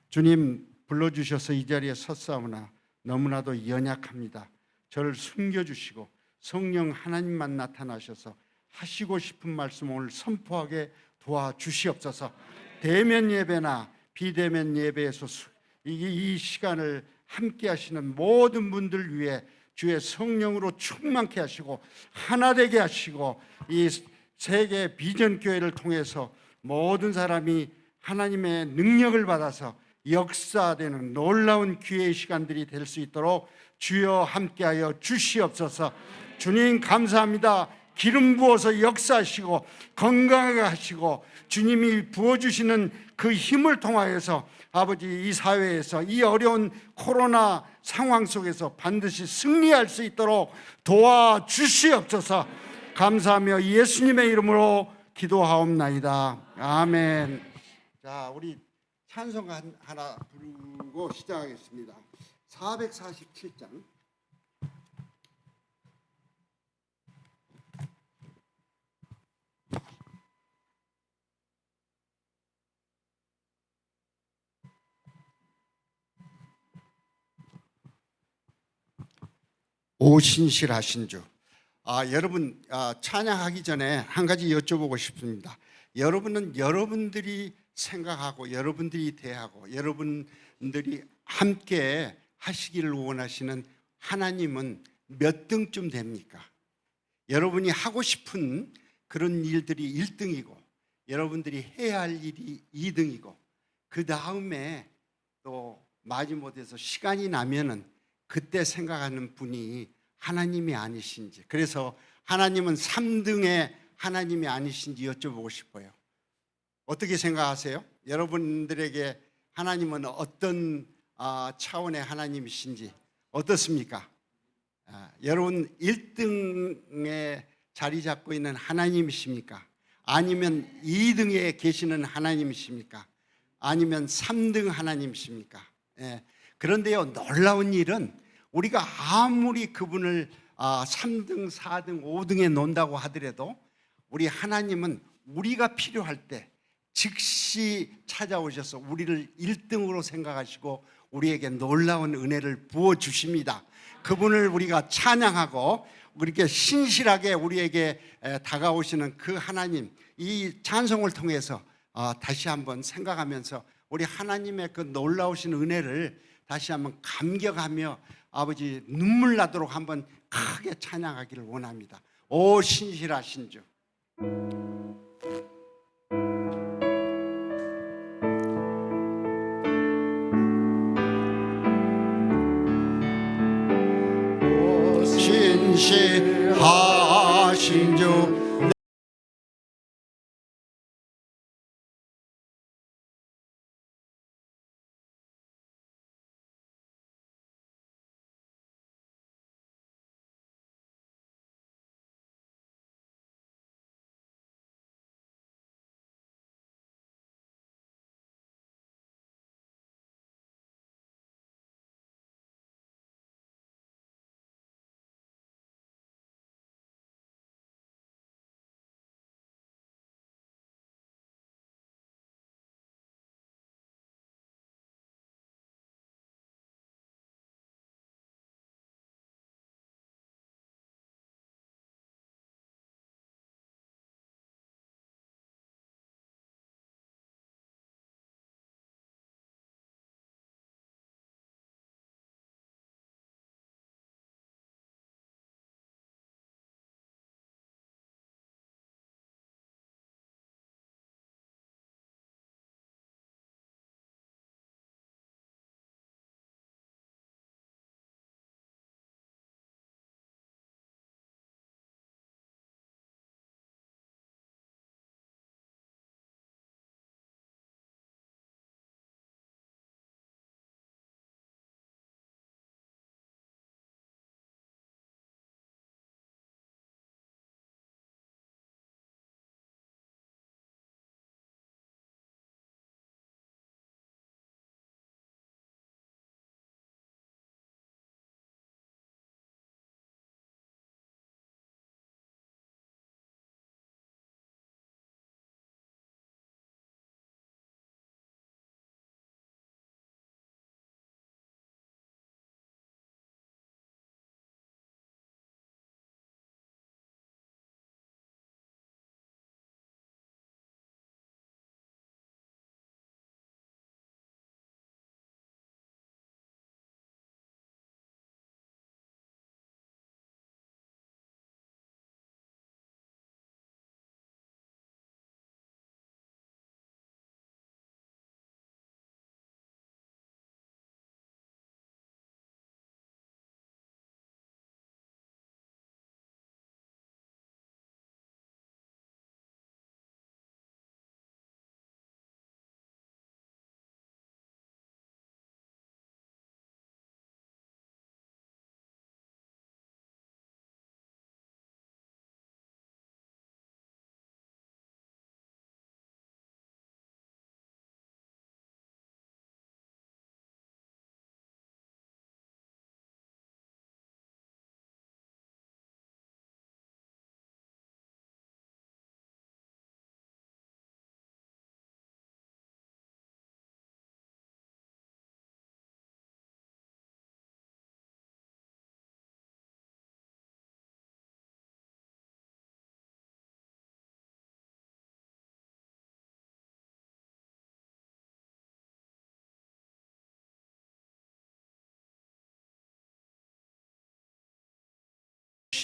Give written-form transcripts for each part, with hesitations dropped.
주님 불러주셔서 이 자리에 섰사오나 너무나도 연약합니다. 저를 숨겨주시고 성령 하나님만 나타나셔서 하시고 싶은 말씀 오늘 선포하게 도와주시옵소서. 대면 예배나 비대면 예배에서 이 시간을 함께 하시는 모든 분들 위해 주의 성령으로 충만케 하시고 하나 되게 하시고 이 세계 비전교회를 통해서 모든 사람이 하나님의 능력을 받아서 역사되는 놀라운 기회의 시간들이 될 수 있도록 주여 함께하여 주시옵소서. 주님 감사합니다. 기름 부어서 역사하시고 건강하게 하시고 주님이 부어주시는 그 힘을 통하여서 아버지 이 사회에서 이 어려운 코로나 상황 속에서 반드시 승리할 수 있도록 도와주시옵소서. 감사하며 예수님의 이름으로 기도하옵나이다. 아멘. 자, 우리 찬송 하나 부르고 시작하겠습니다. 447장. 오 신실하신 주. 여러분 찬양하기 전에 한 가지 여쭤보고 싶습니다. 여러분은 여러분들이 생각하고 여러분들이 대하고 여러분들이 함께 하시기를 원하시는 하나님은 몇 등쯤 됩니까? 여러분이 하고 싶은 그런 일들이 1등이고 여러분들이 해야 할 일이 2등이고 그 다음에 또 마지못해서 시간이 나면은 그때 생각하는 분이 하나님이 아니신지, 그래서 하나님은 3등의 하나님이 아니신지 여쭤보고 싶어요. 어떻게 생각하세요? 여러분들에게 하나님은 어떤 차원의 하나님이신지 어떻습니까? 여러분 1등에 자리 잡고 있는 하나님이십니까? 아니면 2등에 계시는 하나님이십니까? 아니면 3등 하나님이십니까? 그런데요, 놀라운 일은 우리가 아무리 그분을 3등, 4등, 5등에 놓는다고 하더라도 우리 하나님은 우리가 필요할 때 즉시 찾아오셔서 우리를 1등으로 생각하시고 우리에게 놀라운 은혜를 부어주십니다. 그분을 우리가 찬양하고 이렇게 신실하게 우리에게 다가오시는 그 하나님, 이 찬송을 통해서 다시 한번 생각하면서 우리 하나님의 그 놀라우신 은혜를 다시 한번 감격하며 아버지 눈물 나도록 한번 크게 찬양하기를 원합니다. 오 신실하신 주. 오 신실하신 주.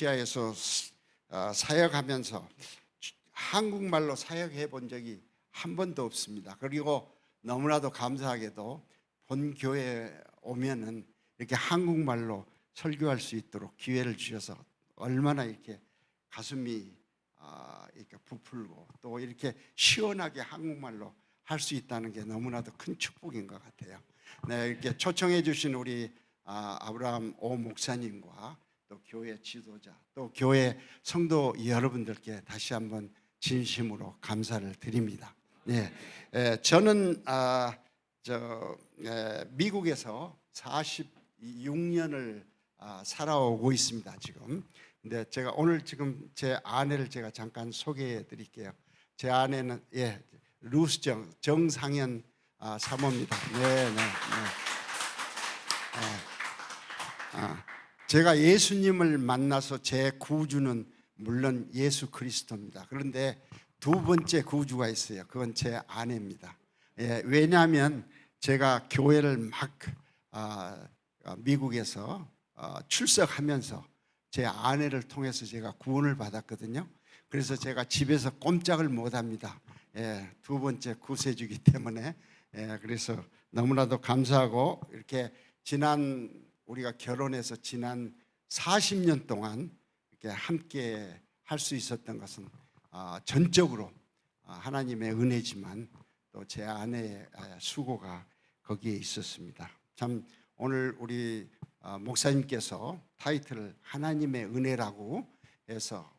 러시아에서 사역하면서 한국말로 사역해 본 적이 한 번도 없습니다. 그리고 너무나도 감사하게도 본 교회에 오면은 이렇게 한국말로 설교할 수 있도록 기회를 주셔서 얼마나 이렇게 가슴이 이렇게 부풀고 또 이렇게 시원하게 한국말로 할 수 있다는 게 너무나도 큰 축복인 것 같아요. 네, 이렇게 초청해 주신 우리 아브라함 오 목사님과 또 교회 지도자 또 교회 성도 여러분들께 다시 한번 진심으로 감사를 드립니다. 네, 저는 미국에서 46년을 살아오고 있습니다 지금. 근데 제가 오늘 지금 제 아내를 제가 잠깐 소개해 드릴게요. 제 아내는 루스 정상현 사모입니다. 네. 제가 예수님을 만나서 제 구주는 물론 예수 그리스도입니다. 그런데 두 번째 구주가 있어요. 그건 제 아내입니다. 왜냐하면 제가 교회를 막 미국에서 출석하면서 제 아내를 통해서 제가 구원을 받았거든요. 그래서 제가 집에서 꼼짝을 못합니다. 두 번째 구세주기 때문에. 그래서 너무나도 감사하고 이렇게 우리가 결혼해서 지난 40년 동안 이렇게 함께 할 수 있었던 것은 전적으로 하나님의 은혜지만 또 제 아내의 수고가 거기에 있었습니다. 참 오늘 우리 목사님께서 타이틀을 하나님의 은혜라고 해서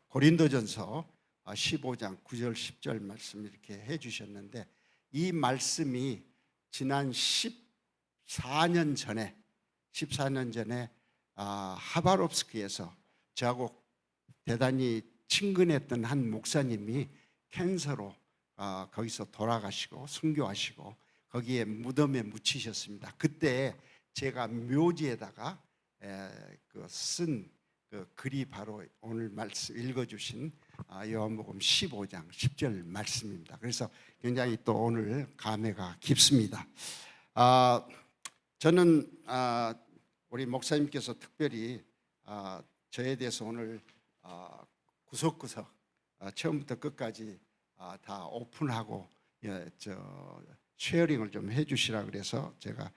고린도전서 15장 9절 10절 말씀 이렇게 해주셨는데 이 말씀이 지난 14년 전에 하바롭스크에서 저하고 대단히 친근했던 한 목사님이 캔서로 거기서 돌아가시고 순교하시고 거기에 무덤에 묻히셨습니다. 그때 제가 묘지에다가 쓴 그 글이 바로 오늘 말씀 읽어주신 요한복음 15장 10절 말씀입니다. 그래서 굉장히 또 오늘 감회가 깊습니다. 저는 우리 목사님께서 특별히 저에 대해서 오늘 구석구석 처음부터 끝까지 다 오픈하고 쉐어링을 좀 해주시라 그래서 제가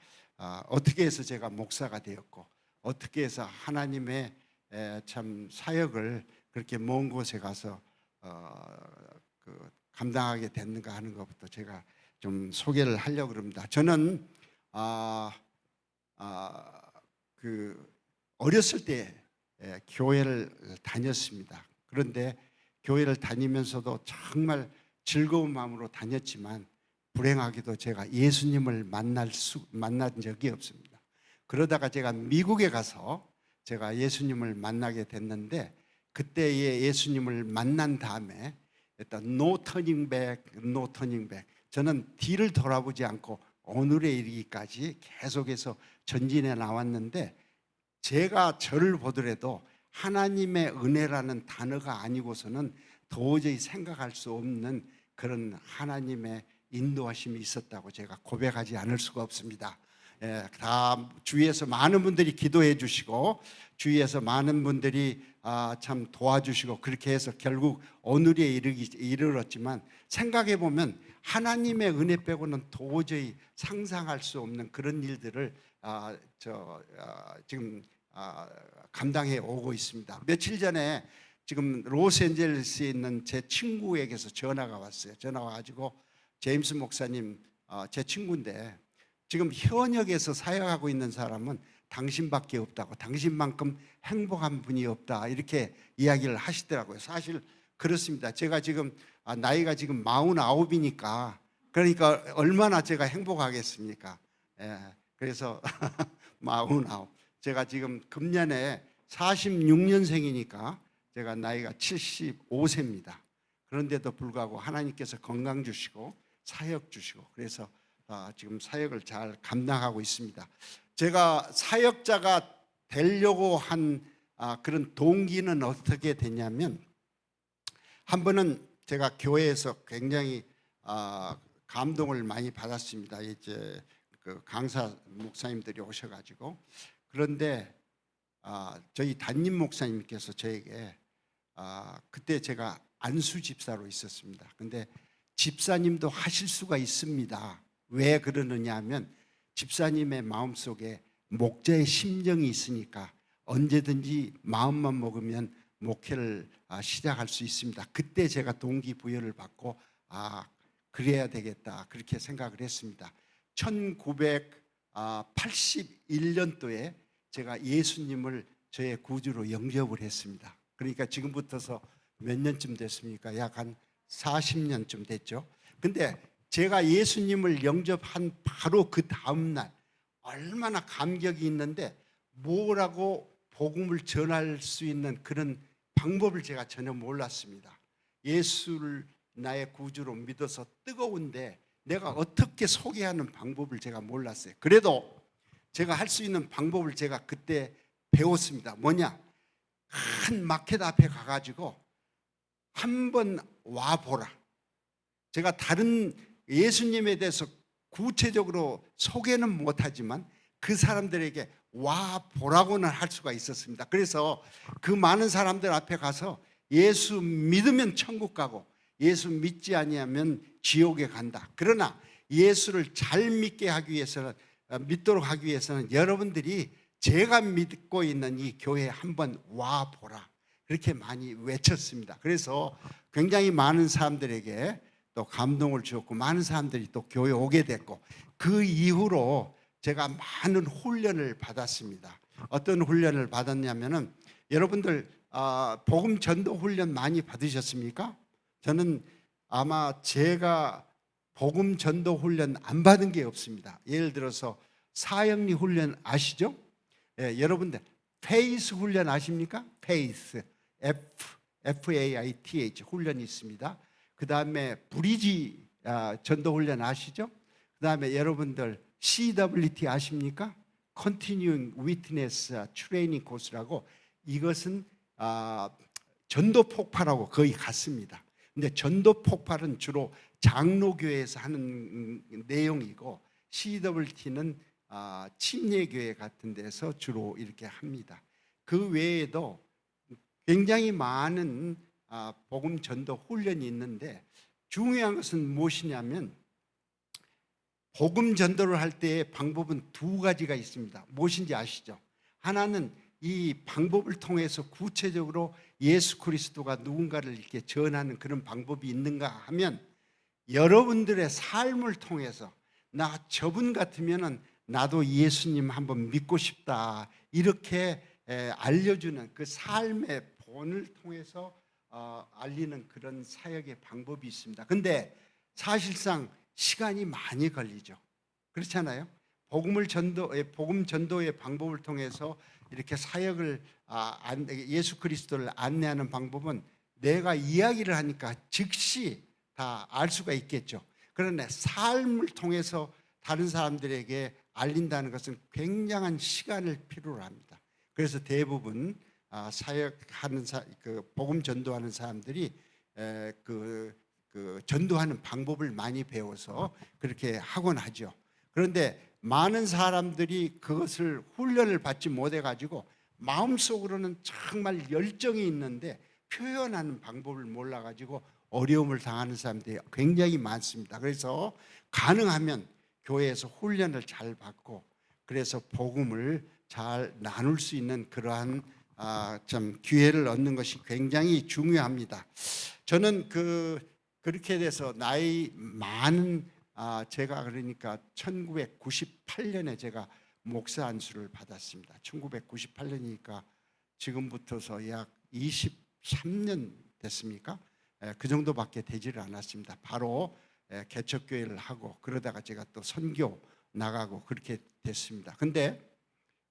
어떻게 해서 제가 목사가 되었고 어떻게 해서 하나님의 참 사역을 그렇게 먼 곳에 가서 감당하게 됐는가 하는 것부터 제가 좀 소개를 하려고 합니다. 저는 어렸을 때 교회를 다녔습니다. 그런데 교회를 다니면서도 정말 즐거운 마음으로 다녔지만 불행하게도 제가 예수님을 만난 적이 없습니다. 그러다가 제가 미국에 가서 제가 예수님을 만나게 됐는데 그때의 예수님을 만난 다음에 일단 no turning back 저는 뒤를 돌아보지 않고 오늘에 이르기까지 계속해서 전진해 나왔는데 제가 저를 보더라도 하나님의 은혜라는 단어가 아니고서는 도저히 생각할 수 없는 그런 하나님의 인도하심이 있었다고 제가 고백하지 않을 수가 없습니다. 다 주위에서 많은 분들이 기도해 주시고 주위에서 많은 분들이 참 도와주시고 그렇게 해서 결국 오늘에 이르렀지만 생각해 보면 하나님의 은혜 빼고는 도저히 상상할 수 없는 그런 일들을 지금 감당해 오고 있습니다. 며칠 전에 지금 로스앤젤레스에 있는 제 친구에게서 전화가 왔어요. 전화 와가지고 제임스 목사님 제 친구인데 지금 현역에서 사역하고 있는 사람은 당신밖에 없다고, 당신만큼 행복한 분이 없다 이렇게 이야기를 하시더라고요. 사실 그렇습니다. 제가 지금 나이가 지금 49이니까 그러니까 얼마나 제가 행복하겠습니까? 그래서 49. 제가 지금 금년에 46년생이니까 제가 나이가 75세입니다. 그런데도 불구하고 하나님께서 건강 주시고 사역 주시고 그래서 지금 사역을 잘 감당하고 있습니다. 제가 사역자가 되려고 한 그런 동기는 어떻게 됐냐면 한 번은 제가 교회에서 굉장히 감동을 많이 받았습니다. 이제 그 강사 목사님들이 오셔가지고 그런데 저희 담임 목사님께서 저에게 그때 제가 안수 집사로 있었습니다. 근데 집사님도 하실 수가 있습니다. 왜 그러느냐 하면 집사님의 마음속에 목자의 심정이 있으니까 언제든지 마음만 먹으면 목회를 시작할 수 있습니다. 그때 제가 동기부여를 받고 그래야 되겠다 그렇게 생각을 했습니다. 1981년도에 제가 예수님을 저의 구주로 영접을 했습니다. 그러니까 지금부터서 몇 년쯤 됐습니까? 약 한 40년쯤 됐죠. 근데 제가 예수님을 영접한 바로 그 다음날 얼마나 감격이 있는데 뭐라고 복음을 전할 수 있는 그런 방법을 제가 전혀 몰랐습니다. 예수를 나의 구주로 믿어서 뜨거운데 내가 어떻게 소개하는 방법을 제가 몰랐어요. 그래도 제가 할 수 있는 방법을 제가 그때 배웠습니다. 뭐냐? 큰 마켓 앞에 가가지고 한번 와보라. 제가 다른 예수님에 대해서 구체적으로 소개는 못하지만 그 사람들에게 와보라고는 할 수가 있었습니다. 그래서 그 많은 사람들 앞에 가서 예수 믿으면 천국 가고 예수 믿지 아니하면 지옥에 간다. 그러나 예수를 잘 믿도록 하기 위해서는 여러분들이 제가 믿고 있는 이 교회에 한번 와보라. 그렇게 많이 외쳤습니다. 그래서 굉장히 많은 사람들에게 또 감동을 주었고 많은 사람들이 또 교회에 오게 됐고 그 이후로 제가 많은 훈련을 받았습니다. 어떤 훈련을 받았냐면은 여러분들 복음 전도 훈련 많이 받으셨습니까? 저는 아마 제가 복음 전도 훈련 안 받은 게 없습니다. 예를 들어서 사형리 훈련 아시죠? 예, 여러분들 페이스 훈련 아십니까? 페이스 FAITH 훈련이 있습니다. 그 다음에 브리지 전도 훈련 아시죠? 그 다음에 여러분들 CWT 아십니까? Continuing Witness Training 코스라고 이것은 전도 폭발하고 거의 같습니다. 근데 전도 폭발은 주로 장로교회에서 하는 내용이고 CWT는 침례교회 같은 데서 주로 이렇게 합니다. 그 외에도 굉장히 많은 복음 전도 훈련이 있는데 중요한 것은 무엇이냐면 복음 전도를 할 때의 방법은 두 가지가 있습니다. 무엇인지 아시죠? 하나는 이 방법을 통해서 구체적으로 예수 그리스도가 누군가를 이렇게 전하는 그런 방법이 있는가 하면 여러분들의 삶을 통해서 나 저분 같으면은 나도 예수님 한번 믿고 싶다 이렇게 알려주는 그 삶의 본을 통해서 알리는 그런 사역의 방법이 있습니다. 근데 사실상 시간이 많이 걸리죠. 그렇잖아요. 복음 전도의 방법을 통해서 이렇게 사역을 예수 그리스도를 안내하는 방법은 내가 이야기를 하니까 즉시 다 알 수가 있겠죠. 그러나 삶을 통해서 다른 사람들에게 알린다는 것은 굉장한 시간을 필요로 합니다. 그래서 대부분 사역하는 복음 전도하는 사람들이 그 전도하는 방법을 많이 배워서 그렇게 하곤 하죠. 그런데 많은 사람들이 그것을 훈련을 받지 못해 가지고 마음속으로는 정말 열정이 있는데 표현하는 방법을 몰라 가지고 어려움을 당하는 사람들이 굉장히 많습니다. 그래서 가능하면 교회에서 훈련을 잘 받고 그래서 복음을 잘 나눌 수 있는 그러한 좀 기회를 얻는 것이 굉장히 중요합니다. 저는 그렇게 돼서 나이 많은 제가 그러니까 1998년에 제가 목사 안수를 받았습니다. 1998년이니까 지금부터서 약 23년 됐습니까? 그 정도밖에 되지를 않았습니다. 바로 개척교회를 하고 그러다가 제가 또 선교 나가고 그렇게 됐습니다. 근데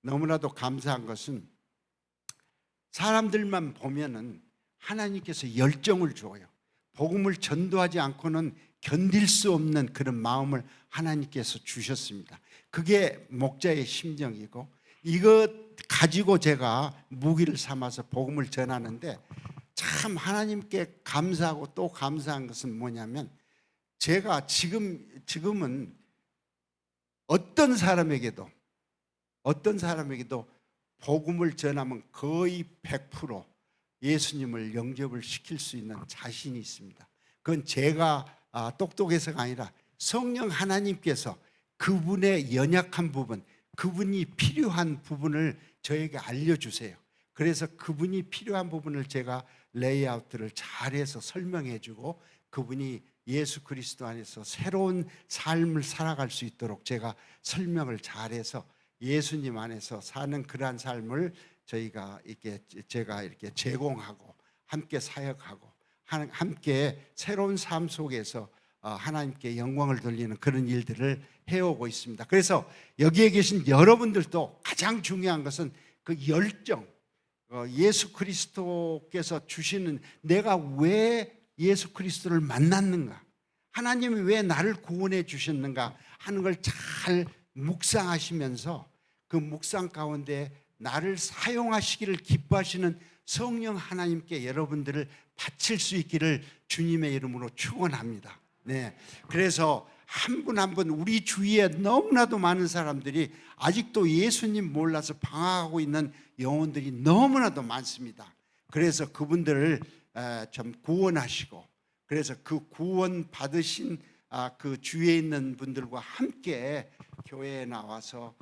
너무나도 감사한 것은 사람들만 보면은 하나님께서 열정을 줘요. 복음을 전도하지 않고는 견딜 수 없는 그런 마음을 하나님께서 주셨습니다. 그게 목자의 심정이고 이것 가지고 제가 무기를 삼아서 복음을 전하는데 참 하나님께 감사하고 또 감사한 것은 뭐냐면 제가 지금은 어떤 사람에게도 복음을 전하면 거의 100% 예수님을 영접을 시킬 수 있는 자신이 있습니다. 그건 제가 똑똑해서가 아니라 성령 하나님께서 그분의 연약한 부분, 그분이 필요한 부분을 저에게 알려주세요. 그래서 그분이 필요한 부분을 제가 레이아웃을 잘해서 설명해 주고 그분이 예수 그리스도 안에서 새로운 삶을 살아갈 수 있도록 제가 설명을 잘해서 예수님 안에서 사는 그러한 삶을 제가 이렇게 제공하고 함께 사역하고 함께 새로운 삶 속에서 하나님께 영광을 돌리는 그런 일들을 해오고 있습니다. 그래서 여기에 계신 여러분들도 가장 중요한 것은 그 열정, 예수 그리스도께서 주시는, 내가 왜 예수 그리스도를 만났는가, 하나님이 왜 나를 구원해 주셨는가 하는 걸 잘 묵상하시면서 그 묵상 가운데 나를 사용하시기를 기뻐하시는 성령 하나님께 여러분들을 바칠 수 있기를 주님의 이름으로 축원합니다. 네, 그래서 한 분 한 분 우리 주위에 너무나도 많은 사람들이 아직도 예수님 몰라서 방황하고 있는 영혼들이 너무나도 많습니다. 그래서 그분들을 좀 구원하시고, 그래서 그 구원 받으신 그 주위에 있는 분들과 함께 교회에 나와서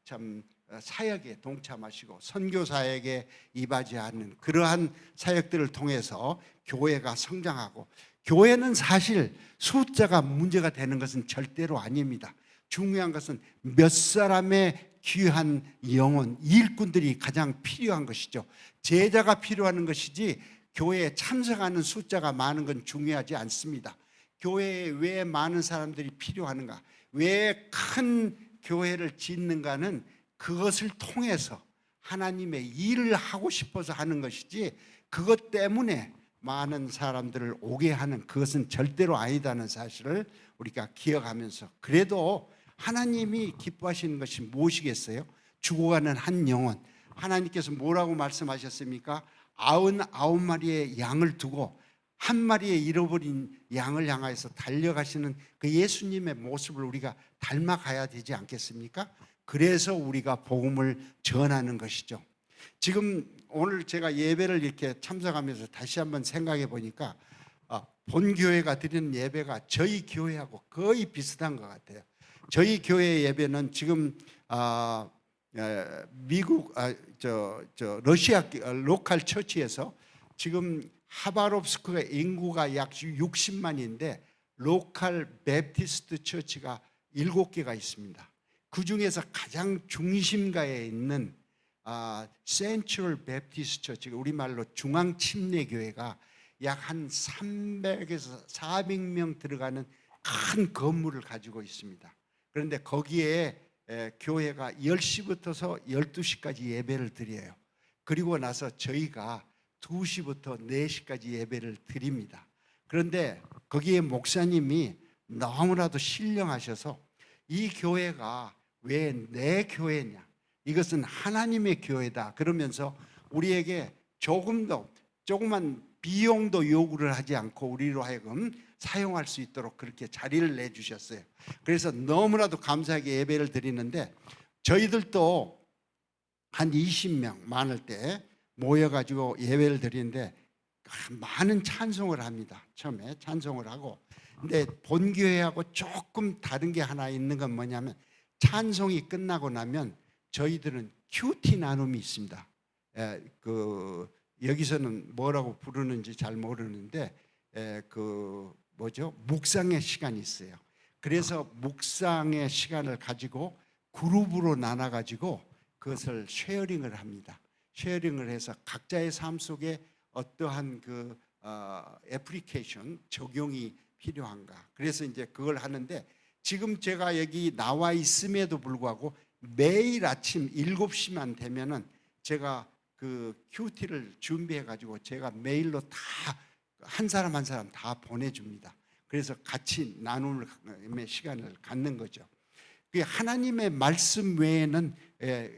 참 사역에 동참하시고 선교 사역에 이바지하는 그러한 사역들을 통해서 교회가 성장하고, 교회는 사실 숫자가 문제가 되는 것은 절대로 아닙니다. 중요한 것은 몇 사람의 귀한 영혼, 일꾼들이 가장 필요한 것이죠. 제자가 필요한 것이지 교회에 참석하는 숫자가 많은 건 중요하지 않습니다. 교회에 왜 많은 사람들이 필요하는가, 왜 큰 교회를 짓는가는 그것을 통해서 하나님의 일을 하고 싶어서 하는 것이지, 그것 때문에 많은 사람들을 오게 하는 그것은 절대로 아니다는 사실을 우리가 기억하면서, 그래도 하나님이 기뻐하시는 것이 무엇이겠어요? 죽어가는 한 영혼, 하나님께서 뭐라고 말씀하셨습니까? 99마리의 양을 두고 한 마리의 잃어버린 양을 향하여서 달려가시는 그 예수님의 모습을 우리가 닮아가야 되지 않겠습니까? 그래서 우리가 복음을 전하는 것이죠. 지금 오늘 제가 예배를 이렇게 참석하면서 다시 한번 생각해 보니까 본 교회가 드리는 예배가 저희 교회하고 거의 비슷한 것 같아요. 저희 교회 예배는 지금 미국 러시아 로컬 처치에서 지금 하바롭스크의 인구가 약 60만인데 로컬 베프티스트 처치가 7개가 있습니다. 그 중에서 가장 중심가에 있는 센트럴 베프티스트 처치, 우리말로 중앙 침례 교회가 약 한 300에서 400명 들어가는 큰 건물을 가지고 있습니다. 그런데 거기에 교회가 10시부터서 12시까지 예배를 드려요. 그리고 나서 저희가 2시부터 4시까지 예배를 드립니다. 그런데 거기에 목사님이 너무나도 신령하셔서 이 교회가 왜 내 교회냐, 이것은 하나님의 교회다 그러면서 우리에게 조그만 비용도 요구를 하지 않고 우리로 하여금 사용할 수 있도록 그렇게 자리를 내주셨어요. 그래서 너무나도 감사하게 예배를 드리는데, 저희들도 한 20명 많을 때 모여가지고 예배를 드리는데 많은 찬송을 합니다. 처음에 찬송을 하고, 근데 본교회하고 조금 다른 게 하나 있는 건 뭐냐면, 찬송이 끝나고 나면 저희들은 큐티 나눔이 있습니다. 여기서는 뭐라고 부르는지 잘 모르는데 묵상의 시간이 있어요. 그래서 묵상의 시간을 가지고 그룹으로 나눠 가지고 그것을 쉐어링을 합니다. 쉐어링을 해서 각자의 삶 속에 어떠한 애플리케이션 적용이 필요한가, 그래서 이제 그걸 하는데, 지금 제가 여기 나와 있음에도 불구하고 매일 아침 7시만 되면은 제가 그 큐티를 준비해 가지고 제가 메일로 다 한 사람 한 사람 다 보내줍니다. 그래서 같이 나눔의 시간을 갖는 거죠. 하나님의 말씀 외에는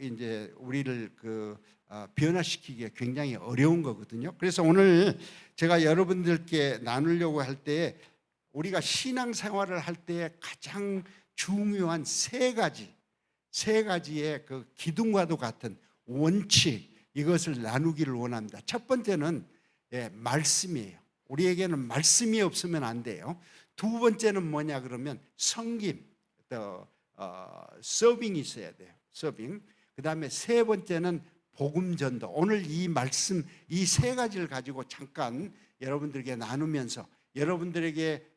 이제 우리를 변화시키기가 굉장히 어려운 거거든요. 그래서 오늘 제가 여러분들께 나누려고 할 때, 우리가 신앙생활을 할 때 가장 중요한 세 가지의 그 기둥과도 같은 원칙, 이것을 나누기를 원합니다. 첫 번째는 말씀이에요. 우리에게는 말씀이 없으면 안 돼요. 두 번째는 뭐냐 그러면 섬김, 서빙이 있어야 돼요. 서빙. 그 다음에 세 번째는 복음 전도. 오늘 이 말씀, 이 세 가지를 가지고 잠깐 여러분들에게 나누면서 여러분들에게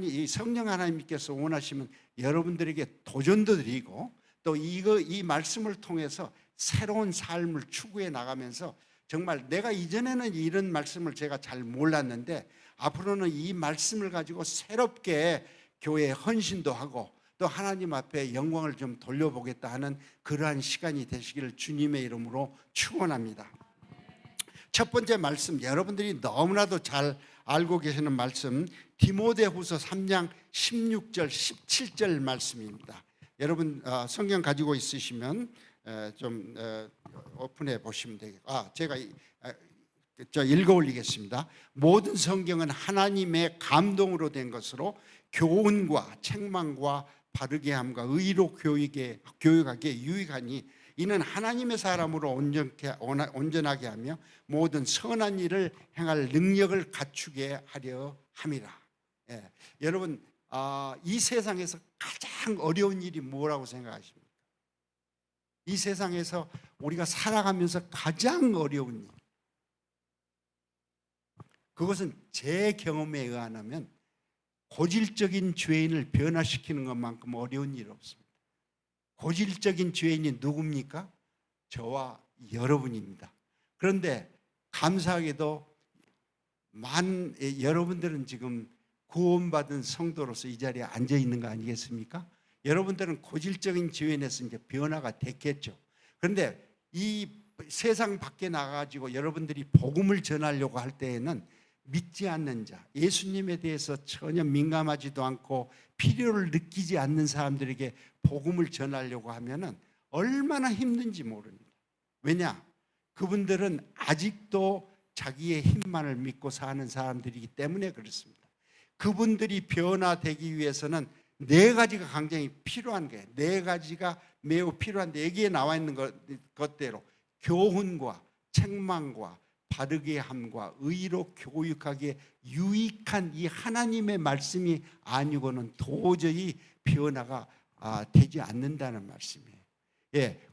이 성령 하나님께서 원하시면 여러분들에게 도전도 드리고 또 이 말씀을 통해서 새로운 삶을 추구해 나가면서 정말 내가 이전에는 이런 말씀을 제가 잘 몰랐는데 앞으로는 이 말씀을 가지고 새롭게 교회에 헌신도 하고 또 하나님 앞에 영광을 좀 돌려보겠다 하는 그러한 시간이 되시기를 주님의 이름으로 축원합니다. 첫 번째 말씀, 여러분들이 너무나도 잘 알고 계시는 말씀, 디모데후서 3장 16절 17절 말씀입니다. 여러분 성경 가지고 있으시면 좀 오픈해 보시면 되겠고, 제가 읽어 올리겠습니다. 모든 성경은 하나님의 감동으로 된 것으로 교훈과 책망과 바르게 함과 의로 교육하기에 유익하니 이는 하나님의 사람으로 온전하게 하며 모든 선한 일을 행할 능력을 갖추게 하려 함이라. 여러분 이 세상에서 가장 어려운 일이 뭐라고 생각하십니까? 이 세상에서 우리가 살아가면서 가장 어려운 일, 그것은 제 경험에 의하면 고질적인 죄인을 변화시키는 것만큼 어려운 일 없습니다. 고질적인 죄인이 누굽니까? 저와 여러분입니다. 그런데 감사하게도 여러분들은 지금 구원받은 성도로서 이 자리에 앉아 있는 거 아니겠습니까? 여러분들은 고질적인 죄인에서 이제 변화가 됐겠죠. 그런데 이 세상 밖에 나가가지고 여러분들이 복음을 전하려고 할 때에는 믿지 않는 자, 예수님에 대해서 전혀 민감하지도 않고 필요를 느끼지 않는 사람들에게 복음을 전하려고 하면은 얼마나 힘든지 모릅니다. 왜냐? 그분들은 아직도 자기의 힘만을 믿고 사는 사람들이기 때문에 그렇습니다. 그분들이 변화되기 위해서는 네 가지가 굉장히 필요한 거예요. 네 가지가 매우 필요한데 여기에 나와 있는 것대로 교훈과 책망과 바르게 함과 의로 교육하기에 유익한 이 하나님의 말씀이 아니고는 도저히 변화가 되지 않는다는 말씀이에요.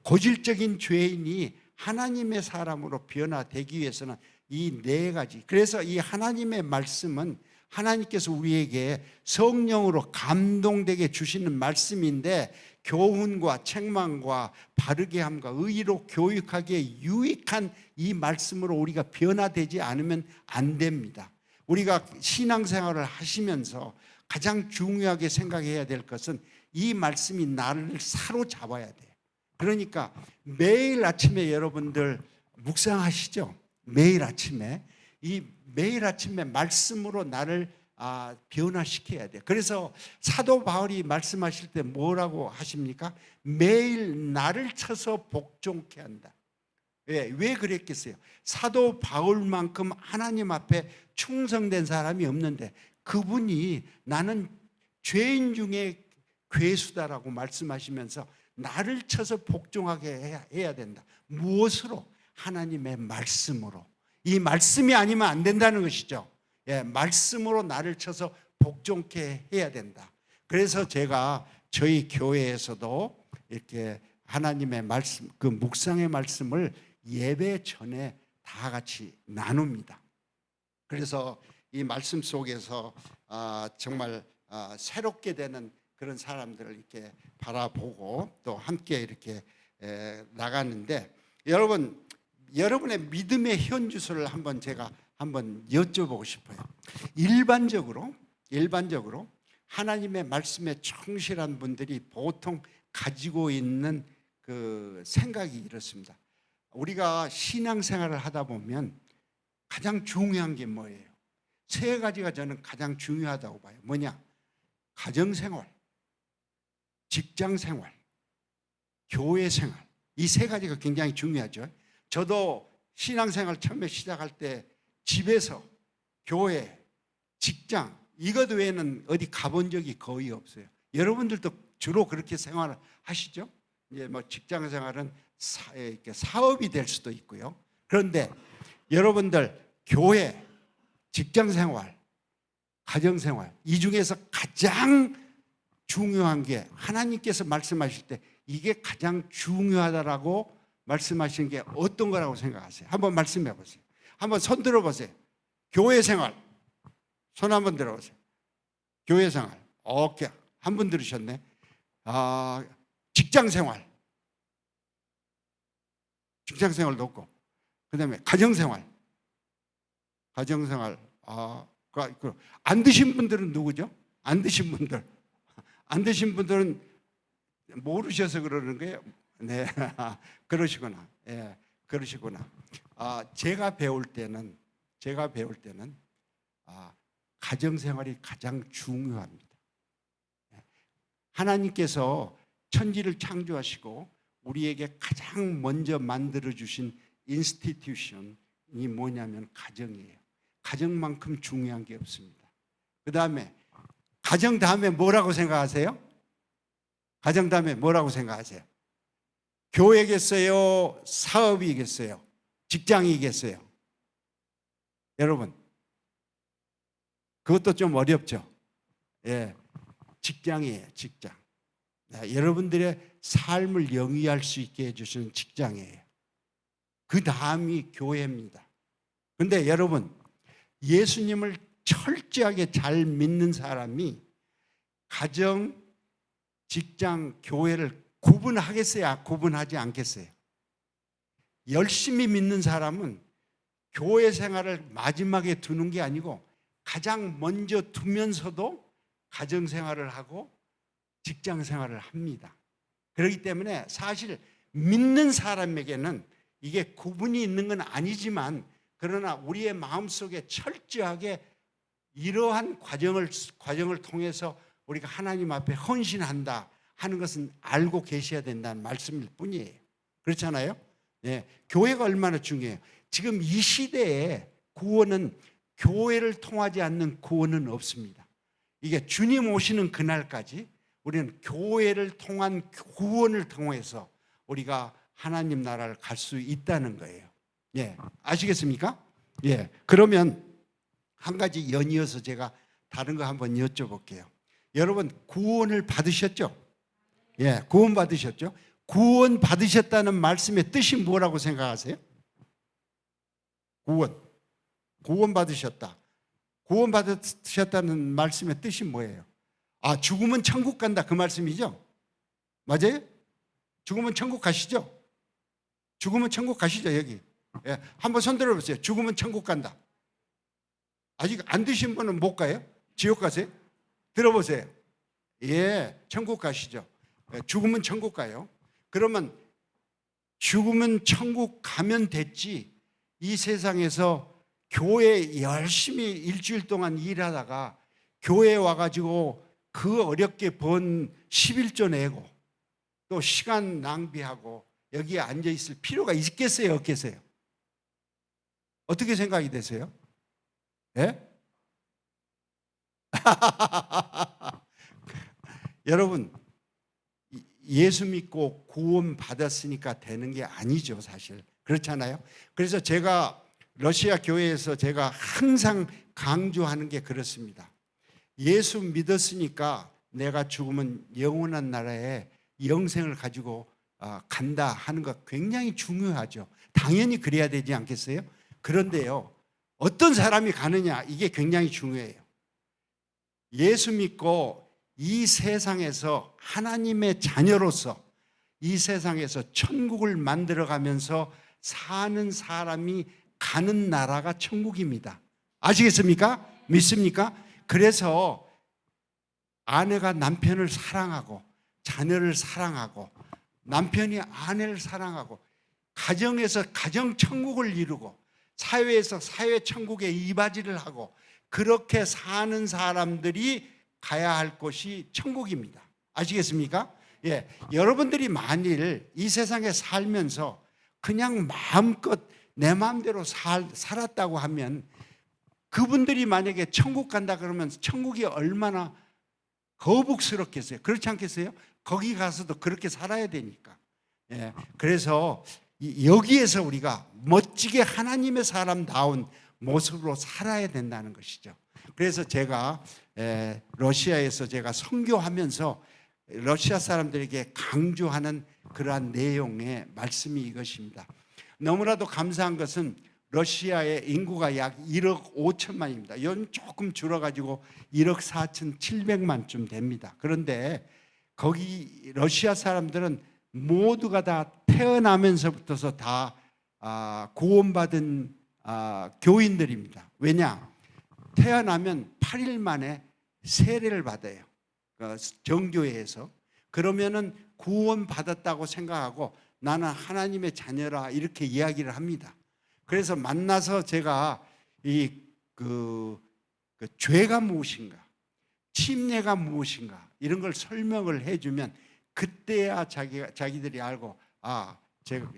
고질적인 죄인이 하나님의 사람으로 변화되기 위해서는 이 네 가지. 그래서 이 하나님의 말씀은 하나님께서 우리에게 성령으로 감동되게 주시는 말씀인데 교훈과 책망과 바르게 함과 의로 교육하기에 유익한 이 말씀으로 우리가 변화되지 않으면 안 됩니다. 우리가 신앙생활을 하시면서 가장 중요하게 생각해야 될 것은 이 말씀이 나를 사로잡아야 돼요. 그러니까 매일 아침에 여러분들 묵상하시죠? 매일 아침에 말씀으로 나를 변화시켜야 돼요. 그래서 사도 바울이 말씀하실 때 뭐라고 하십니까? 매일 나를 쳐서 복종케 한다. 왜 그랬겠어요? 사도 바울만큼 하나님 앞에 충성된 사람이 없는데 그분이 나는 죄인 중에 괴수다라고 말씀하시면서 나를 쳐서 복종하게 해야 된다. 무엇으로? 하나님의 말씀으로. 이 말씀이 아니면 안 된다는 것이죠. 말씀으로 나를 쳐서 복종케 해야 된다. 그래서 제가 저희 교회에서도 이렇게 하나님의 말씀, 그 묵상의 말씀을 예배 전에 다 같이 나눕니다. 그래서 이 말씀 속에서 정말 새롭게 되는 그런 사람들을 이렇게 바라보고 또 함께 이렇게 나가는데 여러분의 믿음의 현주소를 제가 한번 여쭤보고 싶어요. 일반적으로 하나님의 말씀에 충실한 분들이 보통 가지고 있는 그 생각이 이렇습니다. 우리가 신앙생활을 하다 보면 가장 중요한 게 뭐예요? 세 가지가 저는 가장 중요하다고 봐요. 뭐냐? 가정생활, 직장생활, 교회생활. 이 세 가지가 굉장히 중요하죠. 저도 신앙생활 처음에 시작할 때 집에서 교회, 직장 이것 외에는 어디 가본 적이 거의 없어요. 여러분들도 주로 그렇게 생활을 하시죠? 이제 뭐 직장 생활은 이렇게 사업이 될 수도 있고요. 그런데 여러분들 교회, 직장생활, 가정생활 이 중에서 가장 중요한 게 하나님께서 말씀하실 때 이게 가장 중요하다라고 말씀하신 게 어떤 거라고 생각하세요? 한번 말씀해 보세요. 한번 손 들어보세요. 교회 생활. 손 한번 들어보세요. 교회 생활. 오케이. 한 분 들으셨네. 직장 생활. 직장 생활도 없고. 그 다음에 가정 생활. 가정 생활. 안 드신 분들은 누구죠? 안 드신 분들. 안 드신 분들은 모르셔서 그러는 거예요. 네. 그러시구나. 예. 그러시구나. 제가 배울 때는 가정 생활이 가장 중요합니다. 하나님께서 천지를 창조하시고 우리에게 가장 먼저 만들어 주신 인스티튜션이 뭐냐면 가정이에요. 가정만큼 중요한 게 없습니다. 그 다음에 가정 다음에 뭐라고 생각하세요? 가정 다음에 뭐라고 생각하세요? 교회겠어요? 사업이겠어요? 직장이겠어요? 여러분, 그것도 좀 어렵죠? 예, 직장이에요, 직장. 여러분들의 삶을 영위할 수 있게 해주시는 직장이에요. 그 다음이 교회입니다. 그런데 여러분, 예수님을 철저하게 잘 믿는 사람이 가정, 직장, 교회를 구분하겠어요? 구분하지 않겠어요? 열심히 믿는 사람은 교회 생활을 마지막에 두는 게 아니고 가장 먼저 두면서도 가정 생활을 하고 직장 생활을 합니다. 그렇기 때문에 사실 믿는 사람에게는 이게 구분이 있는 건 아니지만 그러나 우리의 마음속에 철저하게 이러한 과정을 통해서 우리가 하나님 앞에 헌신한다 하는 것은 알고 계셔야 된다는 말씀일 뿐이에요. 그렇잖아요? 네, 교회가 얼마나 중요해요. 지금 이 시대에 구원은 교회를 통하지 않는 구원은 없습니다. 이게 주님 오시는 그날까지 우리는 교회를 통한 구원을 통해서 우리가 하나님 나라를 갈 수 있다는 거예요. 예, 아시겠습니까? 예, 그러면 한 가지 연이어서 제가 다른 거 한번 여쭤볼게요. 여러분 구원을 받으셨죠? 예, 구원 받으셨죠? 구원 받으셨다는 말씀의 뜻이 뭐라고 생각하세요? 구원 받으셨다. 구원 받으셨다는 말씀의 뜻이 뭐예요? 죽으면 천국 간다 그 말씀이죠? 맞아요? 죽으면 천국 가시죠? 죽으면 천국 가시죠 여기. 예, 한번 손 들어보세요. 죽으면 천국 간다. 아직 안 드신 분은 못 가요? 지옥 가세요? 들어보세요. 예, 천국 가시죠. 예, 죽으면 천국 가요. 그러면 죽으면 천국 가면 됐지 이 세상에서 교회 열심히 일주일 동안 일하다가 교회에 와가지고 그 어렵게 번 11조 내고 또 시간 낭비하고 여기에 앉아있을 필요가 있겠어요? 없겠어요? 어떻게 생각이 되세요? 예? 여러분 예수 믿고 구원 받았으니까 되는 게 아니죠 사실. 그렇잖아요. 그래서 제가 러시아 교회에서 제가 항상 강조하는 게 그렇습니다. 예수 믿었으니까 내가 죽으면 영원한 나라에 영생을 가지고 간다 하는 거 굉장히 중요하죠. 당연히 그래야 되지 않겠어요? 그런데요, 어떤 사람이 가느냐 이게 굉장히 중요해요. 예수 믿고 이 세상에서 하나님의 자녀로서 이 세상에서 천국을 만들어가면서 사는 사람이 가는 나라가 천국입니다. 아시겠습니까? 믿습니까? 그래서 아내가 남편을 사랑하고 자녀를 사랑하고 남편이 아내를 사랑하고 가정에서 가정 천국을 이루고 사회에서 사회 천국에 이바지를 하고 그렇게 사는 사람들이 가야 할 곳이 천국입니다. 아시겠습니까? 예, 여러분들이 만일 이 세상에 살면서 그냥 마음껏 내 마음대로 살았다고 하면 그분들이 만약에 천국 간다 그러면 천국이 얼마나 거북스럽겠어요? 그렇지 않겠어요? 거기 가서도 그렇게 살아야 되니까. 예, 그래서 여기에서 우리가 멋지게 하나님의 사람다운 모습으로 살아야 된다는 것이죠. 그래서 제가 러시아에서 제가 선교하면서 러시아 사람들에게 강조하는 그러한 내용의 말씀이 이것입니다. 너무나도 감사한 것은 러시아의 인구가 약 1억 5천만입니다. 이건 조금 줄어가지고 1억 4천7백만쯤 됩니다. 그런데 거기 러시아 사람들은 모두가 다 태어나면서부터 다 구원받은 교인들입니다. 왜냐? 태어나면 8일 만에 세례를 받아요. 정교회에서. 그러면은 구원받았다고 생각하고 나는 하나님의 자녀라 이렇게 이야기를 합니다. 그래서 만나서 제가 그 죄가 무엇인가, 침례가 무엇인가 이런 걸 설명을 해주면 그때야 자기들이 알고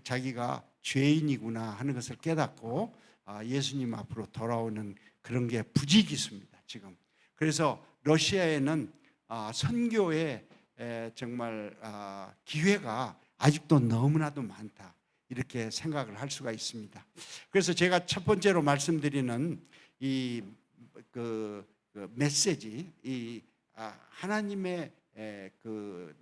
자기가 죄인이구나 하는 것을 깨닫고 예수님 앞으로 돌아오는 그런 게 부지기수입니다. 지금. 그래서 러시아에는 선교에 정말 기회가 아직도 너무나도 많다 이렇게 생각을 할 수가 있습니다. 그래서 제가 첫 번째로 말씀드리는 그 메시지, 하나님의 그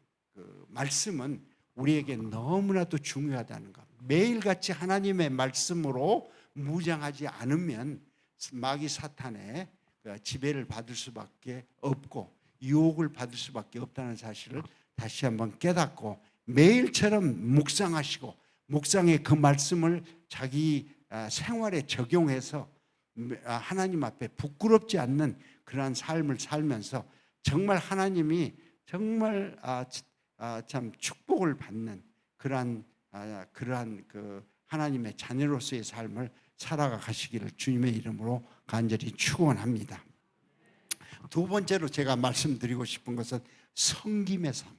말씀은 우리에게 너무나도 중요하다는 것. 매일같이 하나님의 말씀으로 무장하지 않으면 마귀 사탄의 지배를 받을 수밖에 없고 유혹을 받을 수밖에 없다는 사실을 다시 한번 깨닫고 매일처럼 묵상하시고 묵상의 그 말씀을 자기 생활에 적용해서 하나님 앞에 부끄럽지 않는 그러한 삶을 살면서 정말 하나님이 정말 참 축복을 받는 그러한 그 하나님의 자녀로서의 삶을 살아가 가시기를 주님의 이름으로 간절히 축원합니다. 두 번째로 제가 말씀드리고 싶은 것은 섬김의 삶.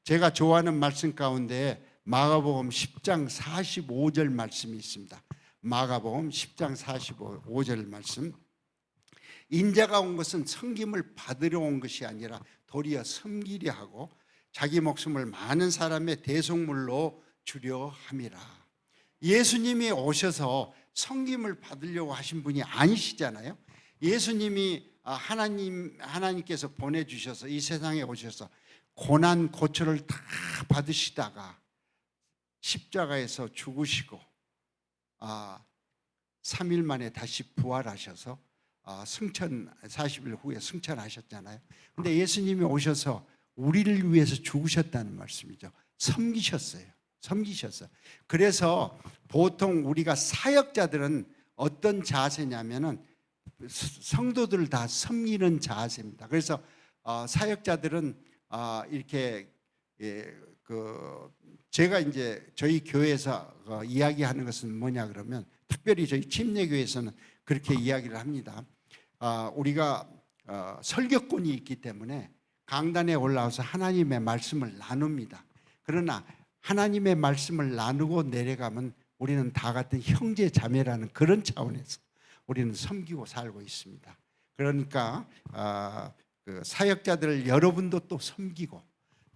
제가 좋아하는 말씀 가운데 마가복음 10장 45절 말씀이 있습니다. 마가복음 10장 45절 말씀. 인자가 온 것은 섬김을 받으려 온 것이 아니라 도리어 섬기려 하고 자기 목숨을 많은 사람의 대속물로 주려 함이라. 예수님이 오셔서 섬김을 받으려고 하신 분이 아니시잖아요. 예수님이 하나님께서 보내주셔서 이 세상에 오셔서 고난 고초를 다 받으시다가 십자가에서 죽으시고 3일 만에 다시 부활하셔서 승천 40일 후에 승천하셨잖아요. 근데 예수님이 오셔서 우리를 위해서 죽으셨다는 말씀이죠. 섬기셨어요. 그래서 보통 우리가 사역자들은 어떤 자세냐면은 성도들을 다 섬기는 자세입니다. 그래서 사역자들은 이렇게 제가 이제 저희 교회에서 이야기하는 것은 뭐냐 그러면 특별히 저희 침례교회에서는 그렇게 이야기를 합니다. 우리가 설교권이 있기 때문에 강단에 올라와서 하나님의 말씀을 나눕니다. 그러나 하나님의 말씀을 나누고 내려가면 우리는 다 같은 형제 자매라는 그런 차원에서 우리는 섬기고 살고 있습니다. 그러니까 그 사역자들 여러분도 또 섬기고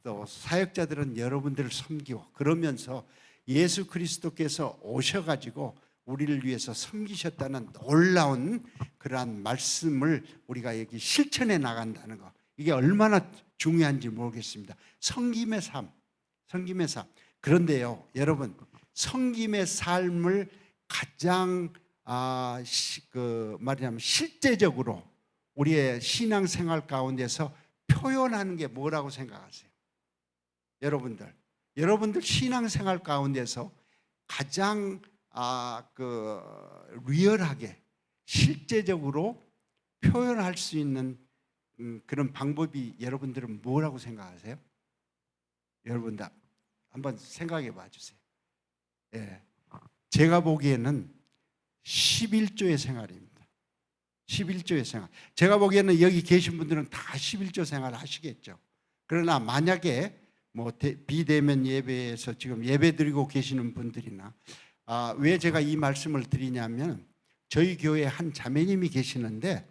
또 사역자들은 여러분들을 섬기고 그러면서 예수 그리스도께서 오셔가지고 우리를 위해서 섬기셨다는 놀라운 그러한 말씀을 우리가 여기 실천해 나간다는 것, 이게 얼마나 중요한지 모르겠습니다. 섬김의 삶. 그런데요, 여러분, 섬김의 삶을 가장 말하자면 실제적으로 우리의 신앙생활 가운데서 표현하는 게 뭐라고 생각하세요? 여러분들 신앙생활 가운데서 가장 리얼하게 실제적으로 표현할 수 있는 그런 방법이 여러분들은 뭐라고 생각하세요? 여러분들 한번 생각해 봐 주세요. 예, 제가 보기에는 11조의 생활입니다. 11조의 생활. 제가 보기에는 여기 계신 분들은 다 11조 생활을 하시겠죠. 그러나 만약에 뭐 비대면 예배에서 지금 예배 드리고 계시는 분들이나 왜 제가 이 말씀을 드리냐면 저희 교회에 한 자매님이 계시는데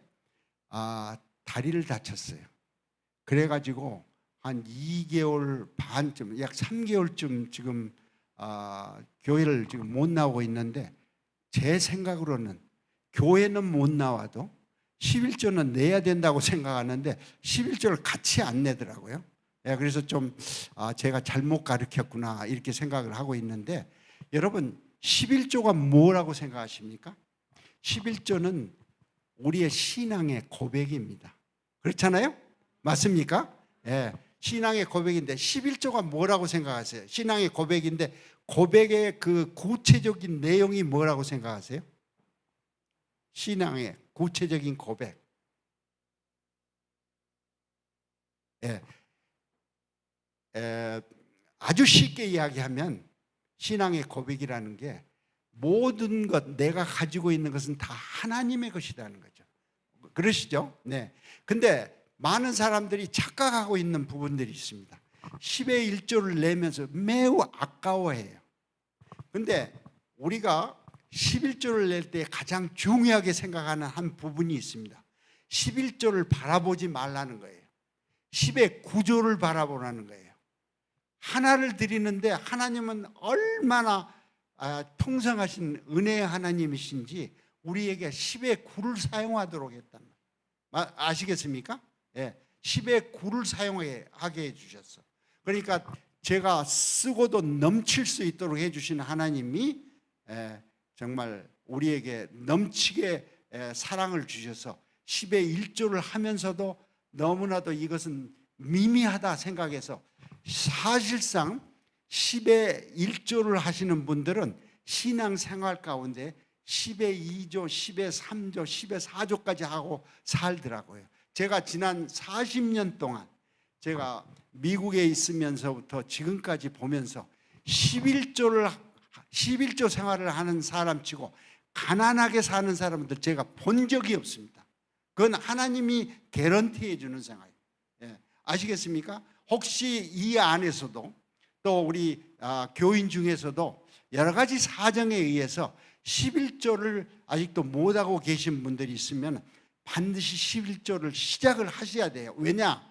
다리를 다쳤어요. 그래가지고 한 2개월 반쯤, 약 3개월쯤 지금 교회를 지금 못 나오고 있는데 제 생각으로는 교회는 못 나와도 11조는 내야 된다고 생각하는데 11조를 같이 안 내더라고요. 그래서 좀 제가 잘못 가르쳤구나 이렇게 생각을 하고 있는데, 여러분 11조가 뭐라고 생각하십니까? 11조는 우리의 신앙의 고백입니다. 그렇잖아요? 맞습니까? 신앙의 고백인데 11조가 뭐라고 생각하세요? 신앙의 고백인데 고백의 그 구체적인 내용이 뭐라고 생각하세요? 신앙의 구체적인 고백. 아주 쉽게 이야기하면 신앙의 고백이라는 게 모든 것, 내가 가지고 있는 것은 다 하나님의 것이라는 거죠. 그러시죠? 네. 근데 많은 사람들이 착각하고 있는 부분들이 있습니다. 10의 1조를 내면서 매우 아까워해요. 근데 우리가 11조를 낼 때 가장 중요하게 생각하는 한 부분이 있습니다. 11조를 바라보지 말라는 거예요. 10의 9조를 바라보라는 거예요. 하나를 드리는데 하나님은 얼마나 풍성하신 은혜의 하나님이신지 우리에게 10의 9를 사용하도록 했단 말이에요. 아시겠습니까? 10의 9를 사용하게 해주셨어. 그러니까 제가 쓰고도 넘칠 수 있도록 해주신 하나님이 정말 우리에게 넘치게 사랑을 주셔서 10의 1조를 하면서도 너무나도 이것은 미미하다 생각해서, 사실상 10의 1조를 하시는 분들은 신앙생활 가운데 10의 2조, 10의 3조, 10의 4조까지 하고 살더라고요. 제가 지난 40년 동안 제가 미국에 있으면서부터 지금까지 보면서 11조 생활을 하는 사람치고 가난하게 사는 사람들 제가 본 적이 없습니다. 그건 하나님이 개런티해 주는 생활이에요. 아시겠습니까? 혹시 이 안에서도 또 우리 교인 중에서도 여러 가지 사정에 의해서 11조를 아직도 못하고 계신 분들이 있으면 반드시 11조를 시작을 하셔야 돼요. 왜냐?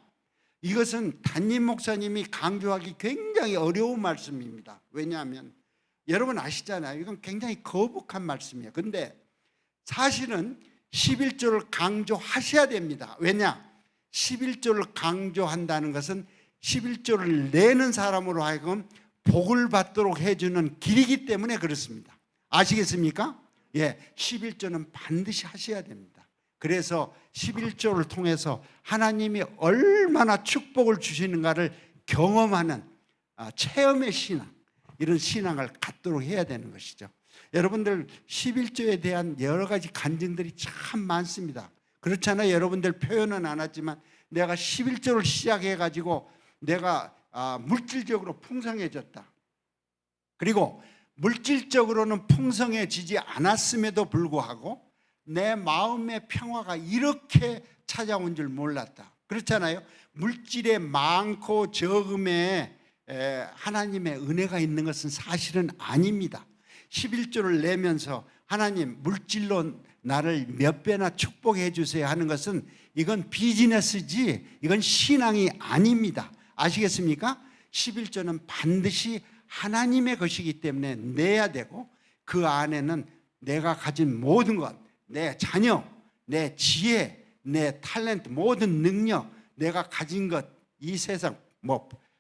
이것은 담임 목사님이 강조하기 굉장히 어려운 말씀입니다. 왜냐하면 여러분 아시잖아요. 이건 굉장히 거북한 말씀이에요. 그런데 사실은 11조를 강조하셔야 됩니다. 왜냐? 11조를 강조한다는 것은 11조를 내는 사람으로 하여금 복을 받도록 해주는 길이기 때문에 그렇습니다. 아시겠습니까? 11조는 반드시 하셔야 됩니다. 그래서 11조를 통해서 하나님이 얼마나 축복을 주시는가를 경험하는 체험의 신앙, 이런 신앙을 갖도록 해야 되는 것이죠. 여러분들 11조에 대한 여러 가지 간증들이 참 많습니다. 그렇잖아요. 여러분들 표현은 안 하지만 내가 11조를 시작해가지고 내가 물질적으로 풍성해졌다. 그리고 물질적으로는 풍성해지지 않았음에도 불구하고 내 마음의 평화가 이렇게 찾아온 줄 몰랐다. 그렇잖아요. 물질의 많고 적음에 하나님의 은혜가 있는 것은 사실은 아닙니다. 11조를 내면서 하나님 물질로 나를 몇 배나 축복해 주세요 하는 것은 이건 비즈니스지, 이건 신앙이 아닙니다. 아시겠습니까? 11조는 반드시 하나님의 것이기 때문에 내야 되고, 그 안에는 내가 가진 모든 것, 내 자녀, 내 지혜, 내 탤런트, 모든 능력, 내가 가진 것, 이 세상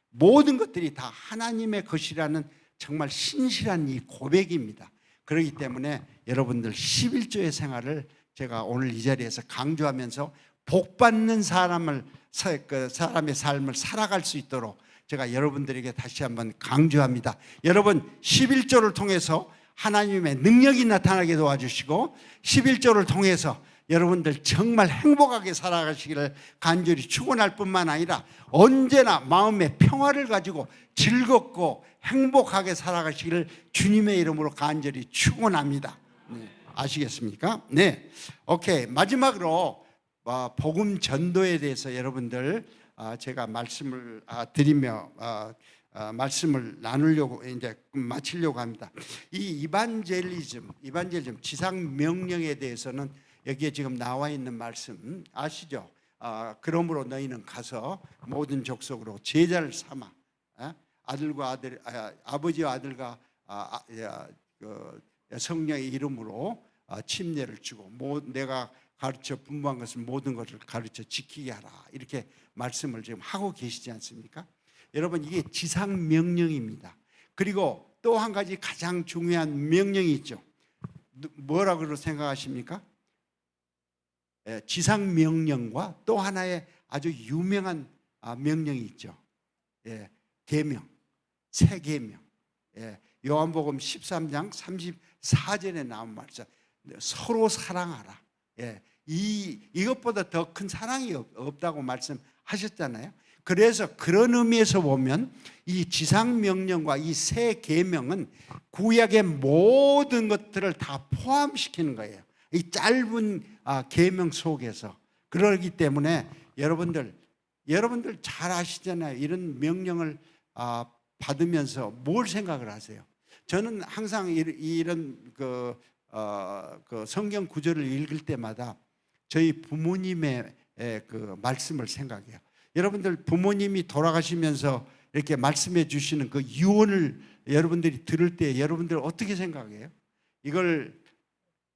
모든 것들이 다 하나님의 것이라는 정말 신실한 이 고백입니다. 그렇기 때문에 여러분들 11조의 생활을 제가 오늘 이 자리에서 강조하면서 복받는 사람의 삶을 살아갈 수 있도록 제가 여러분들에게 다시 한번 강조합니다. 여러분 11조를 통해서 하나님의 능력이 나타나게 도와주시고 11조를 통해서 여러분들 정말 행복하게 살아가시기를 간절히 축원할 뿐만 아니라 언제나 마음의 평화를 가지고 즐겁고 행복하게 살아가시기를 주님의 이름으로 간절히 축원합니다. 아시겠습니까? 네. 오케이. 마지막으로 복음 전도에 대해서 여러분들 제가 말씀을 드리며 말씀을 나누려고 이제 마치려고 합니다. 이 이반젤리즘 지상 명령에 대해서는 여기에 지금 나와 있는 말씀 아시죠? 그러므로 너희는 가서 모든 족속으로 제자를 삼아 아들과 아버지와 아들과 성령의 이름으로 침례를 주고 내가 가르쳐 분부한 것은 모든 것을 가르쳐 지키게 하라, 이렇게 말씀을 지금 하고 계시지 않습니까? 여러분, 이게 지상 명령입니다. 그리고 또 한 가지 가장 중요한 명령이 있죠. 뭐라고 생각하십니까? 지상 명령과 또 하나의 아주 유명한 명령이 있죠. 계명, 새 계명. 요한복음 13장 34절에 나온 말씀, 서로 사랑하라. 이것보다 더 큰 사랑이 없다고 말씀하셨잖아요. 그래서 그런 의미에서 보면 이 지상 명령과 이 새 계명은 구약의 모든 것들을 다 포함시키는 거예요. 이 짧은 계명 속에서. 그러기 때문에 여러분들 잘 아시잖아요. 이런 명령을 받으면서 뭘 생각을 하세요? 저는 항상 이런 그 성경 구절을 읽을 때마다 저희 부모님의 그 말씀을 생각해요. 여러분들 부모님이 돌아가시면서 이렇게 말씀해 주시는 그 유언을 여러분들이 들을 때 여러분들 어떻게 생각해요? 이걸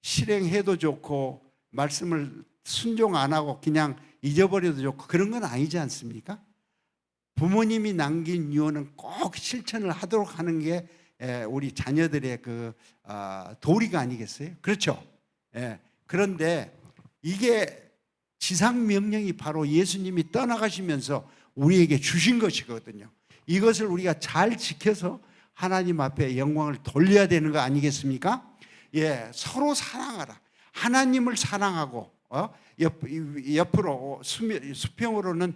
실행해도 좋고 말씀을 순종 안 하고 그냥 잊어버려도 좋고 그런 건 아니지 않습니까? 부모님이 남긴 유언은 꼭 실천을 하도록 하는 게 우리 자녀들의 그 도리가 아니겠어요? 그렇죠? 그런데 이게 지상 명령이 바로 예수님이 떠나가시면서 우리에게 주신 것이거든요. 이것을 우리가 잘 지켜서 하나님 앞에 영광을 돌려야 되는 거 아니겠습니까? 서로 사랑하라. 하나님을 사랑하고 옆으로 수평으로는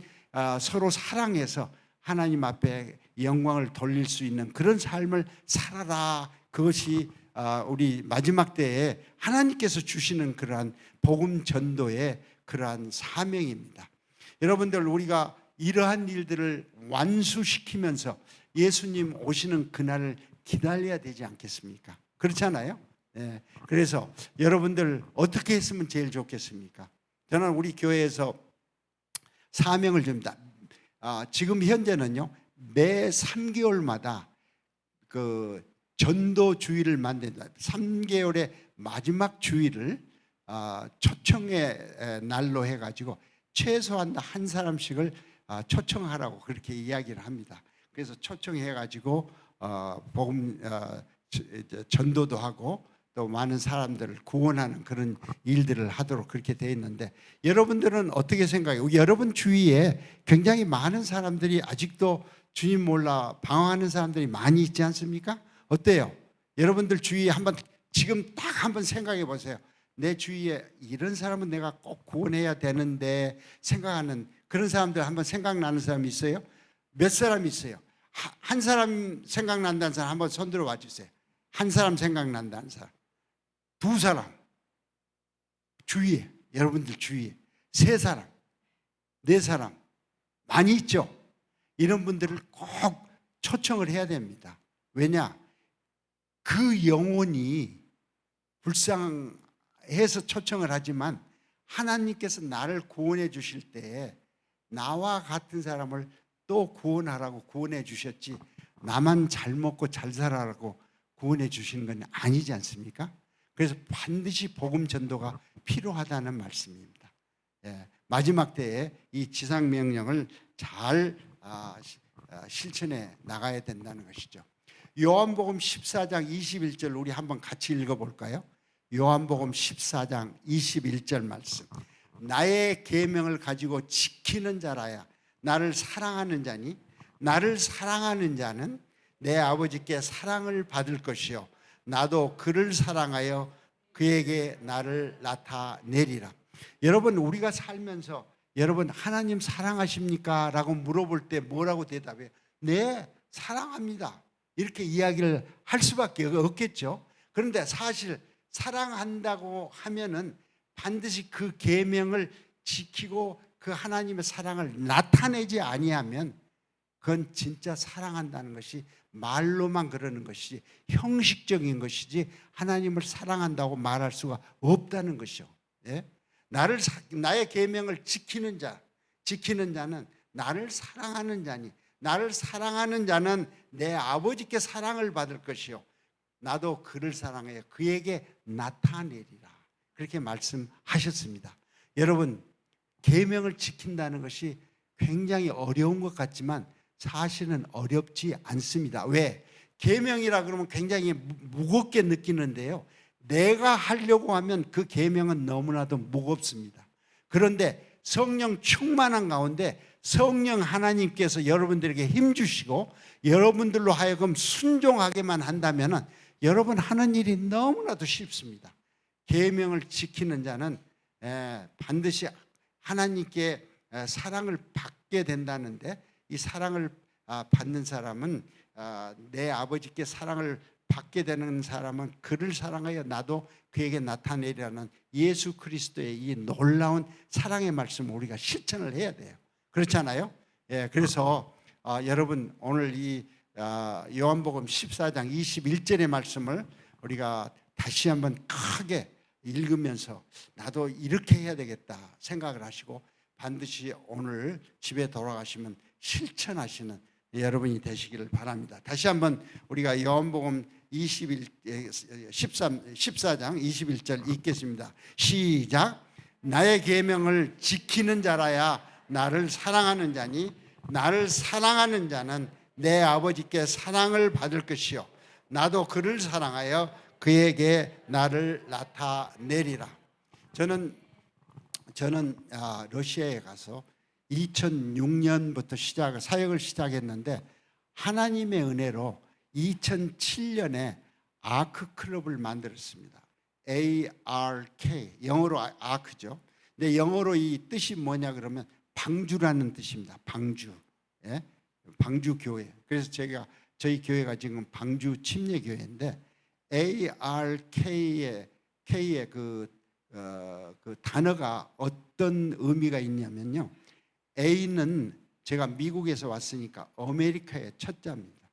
서로 사랑해서 하나님 앞에 영광을 돌릴 수 있는 그런 삶을 살아라. 그것이 우리 마지막 때에 하나님께서 주시는 그러한 복음 전도의 그러한 사명입니다. 여러분들, 우리가 이러한 일들을 완수시키면서 예수님 오시는 그날을 기다려야 되지 않겠습니까? 그렇잖아요. 그래서 여러분들 어떻게 했으면 제일 좋겠습니까? 저는 우리 교회에서 사명을 줍니다. 지금 현재는요, 매 3개월마다 그 전도 주일을 만든다. 3개월의 마지막 주일을 초청의 날로 해가지고 최소한 한 사람씩을 초청하라고 그렇게 이야기를 합니다. 그래서 초청해가지고 복음 전도도 하고 또 많은 사람들을 구원하는 그런 일들을 하도록 그렇게 되어 있는데, 여러분들은 어떻게 생각해요? 여러분 주위에 굉장히 많은 사람들이 아직도 주님 몰라 방황하는 사람들이 많이 있지 않습니까? 어때요? 여러분들 주위에 지금 딱 한번 생각해 보세요. 내 주위에 이런 사람은 내가 꼭 구원해야 되는데 생각하는 그런 사람들 한번 생각나는 사람이 있어요? 몇 사람 있어요? 한 사람 생각난다는 사람 한번 손 들어 봐 주세요. 한 사람 생각난다는 사람. 두 사람. 주위에, 여러분들 주위에. 세 사람. 네 사람. 많이 있죠? 이런 분들을 꼭 초청을 해야 됩니다. 왜냐? 그 영혼이 불쌍해서 초청을 하지만 하나님께서 나를 구원해 주실 때 나와 같은 사람을 또 구원하라고 구원해 주셨지, 나만 잘 먹고 잘 살아라고 구원해 주시는 건 아니지 않습니까? 그래서 반드시 복음 전도가 필요하다는 말씀입니다. 마지막 때에 이 지상 명령을 잘 실천해 나가야 된다는 것이죠. 요한복음 14장 21절 우리 한번 같이 읽어볼까요? 요한복음 14장 21절 말씀. 나의 계명을 가지고 지키는 자라야 나를 사랑하는 자니, 나를 사랑하는 자는 내 아버지께 사랑을 받을 것이요 나도 그를 사랑하여 그에게 나를 나타내리라. 여러분, 우리가 살면서 여러분 하나님 사랑하십니까? 라고 물어볼 때 뭐라고 대답해요? 네, 사랑합니다. 이렇게 이야기를 할 수밖에 없겠죠. 그런데 사실 사랑한다고 하면은 반드시 그 계명을 지키고 그 하나님의 사랑을 나타내지 아니하면 그건 진짜 사랑한다는 것이 말로만 그러는 것이지 형식적인 것이지 하나님을 사랑한다고 말할 수가 없다는 것이죠. 나의 계명을 지키는 자는 나를 사랑하는 자니 나를 사랑하는 자는 내 아버지께 사랑을 받을 것이요 나도 그를 사랑하여 그에게 나타내리라. 그렇게 말씀하셨습니다. 여러분, 계명을 지킨다는 것이 굉장히 어려운 것 같지만 사실은 어렵지 않습니다. 왜? 계명이라 그러면 굉장히 무겁게 느끼는데요. 내가 하려고 하면 그 계명은 너무나도 무겁습니다. 그런데 성령 충만한 가운데 성령 하나님께서 여러분들에게 힘 주시고 여러분들로 하여금 순종하게만 한다면 여러분 하는 일이 너무나도 쉽습니다. 계명을 지키는 자는 반드시 하나님께 사랑을 받게 된다는데, 이 사랑을 받는 사람은 내 아버지께 사랑을 받게 되는 사람은 그를 사랑하여 나도 그에게 나타내리라는 예수 그리스도의 이 놀라운 사랑의 말씀을 우리가 실천을 해야 돼요. 그렇잖아요? 그래서 여러분 오늘 이 요한복음 14장 21절의 말씀을 우리가 다시 한번 크게 읽으면서 나도 이렇게 해야 되겠다 생각을 하시고 반드시 오늘 집에 돌아가시면 실천하시는 여러분이 되시기를 바랍니다. 다시 한번 우리가 요한복음 14장 21절 읽겠습니다. 시작. 나의 계명을 지키는 자라야 나를 사랑하는 자니 나를 사랑하는 자는 내 아버지께 사랑을 받을 것이요 나도 그를 사랑하여 그에게 나를 나타내리라. 저는 러시아에 가서 2006년부터 사역을 시작했는데 하나님의 은혜로 2007년에 아크클럽을 만들었습니다. ARK, 영어로 아크죠. 근데 영어로 이 뜻이 뭐냐 그러면 방주라는 뜻입니다. 방주, 방주 교회. 그래서 저희 교회가 지금 방주 침례교회인데 ARK의 그 단어가 어떤 의미가 있냐면요. A는 제가 미국에서 왔으니까 아메리카의 첫 자입니다.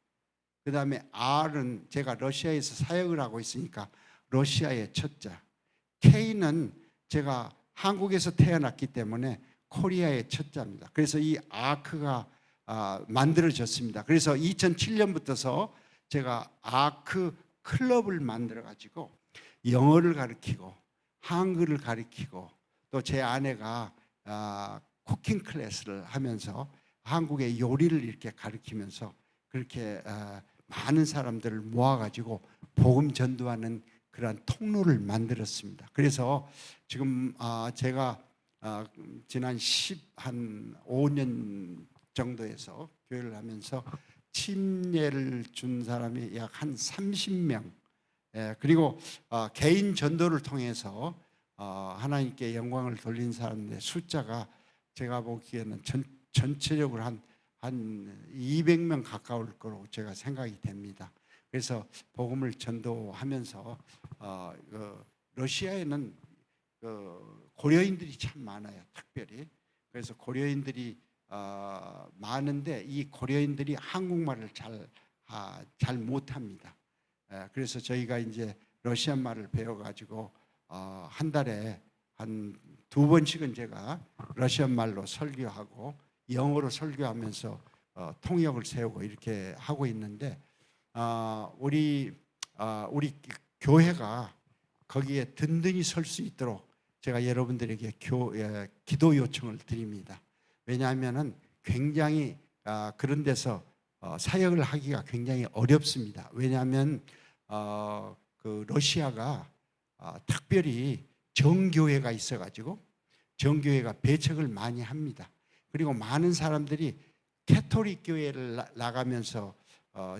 그 다음에 R은 제가 러시아에서 사역을 하고 있으니까 러시아의 첫 자. K는 제가 한국에서 태어났기 때문에 코리아의 첫 자입니다. 그래서 이 아크가 만들어졌습니다. 그래서 2007년부터서 제가 아크 클럽을 만들어 가지고 영어를 가르치고 한글을 가르치고 또 제 아내가 쿠킹 클래스를 하면서 한국의 요리를 이렇게 가르치면서 그렇게 많은 사람들을 모아가지고 복음 전도하는 그러한 통로를 만들었습니다. 그래서 지금 제가 지난 15년 정도에서 교회를 하면서 침례를 준 사람이 약 한 30명, 그리고 개인 전도를 통해서 하나님께 영광을 돌린 사람들의 숫자가 제가 보기에는 전체적으로 한 200명 가까울 거로 제가 생각이 됩니다. 그래서 복음을 전도하면서 러시아에는 고려인들이 참 많아요. 특별히. 그래서 고려인들이 많은데 이 고려인들이 한국말을 잘 못합니다. 그래서 저희가 이제 러시아 말을 배워가지고 한 달에 한 2번씩은 제가 러시아 말로 설교하고 영어로 설교하면서 통역을 세우고 이렇게 하고 있는데 우리 교회가 거기에 든든히 설 수 있도록 제가 여러분들에게 기도 요청을 드립니다. 왜냐하면은 굉장히 그런 데서 사역을 하기가 굉장히 어렵습니다. 왜냐하면 그 러시아가 특별히 정교회가 있어가지고 정교회가 배척을 많이 합니다. 그리고 많은 사람들이 캐토릭 교회를 나가면서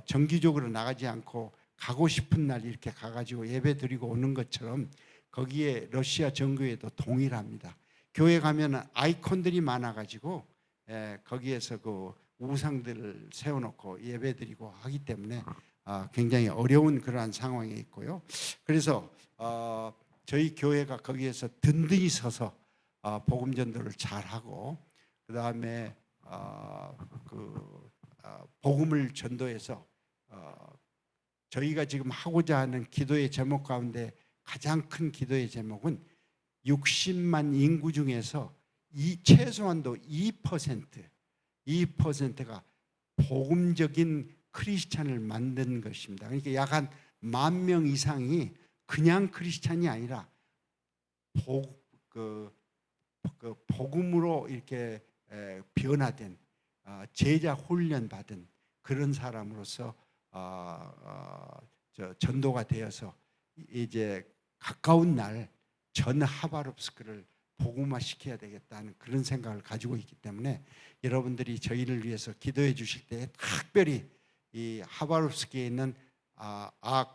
정기적으로 나가지 않고 가고 싶은 날 이렇게 가가지고 예배 드리고 오는 것처럼 거기에 러시아 정교회도 동일합니다. 교회 가면 아이콘들이 많아가지고 거기에서 그 우상들을 세워놓고 예배 드리고 하기 때문에 굉장히 어려운 그러한 상황에 있고요. 그래서 저희 교회가 거기에서 든든히 서서 복음 전도를 잘하고 그 다음에 복음을 전도해서 저희가 지금 하고자 하는 기도의 제목 가운데 가장 큰 기도의 제목은 60만 인구 중에서 최소한도 2%가 복음적인 크리스찬을 만든 것입니다. 그러니까 약 한 10,000명 이상이 그냥 크리스찬이 아니라 복음으로 이렇게 변화된 제자 훈련 받은 그런 사람으로서 전도가 되어서 이제 가까운 날 전 하바롭스크를 복음화 시켜야 되겠다는 그런 생각을 가지고 있기 때문에 여러분들이 저희를 위해서 기도해 주실 때 특별히 이 하바롭스크에 있는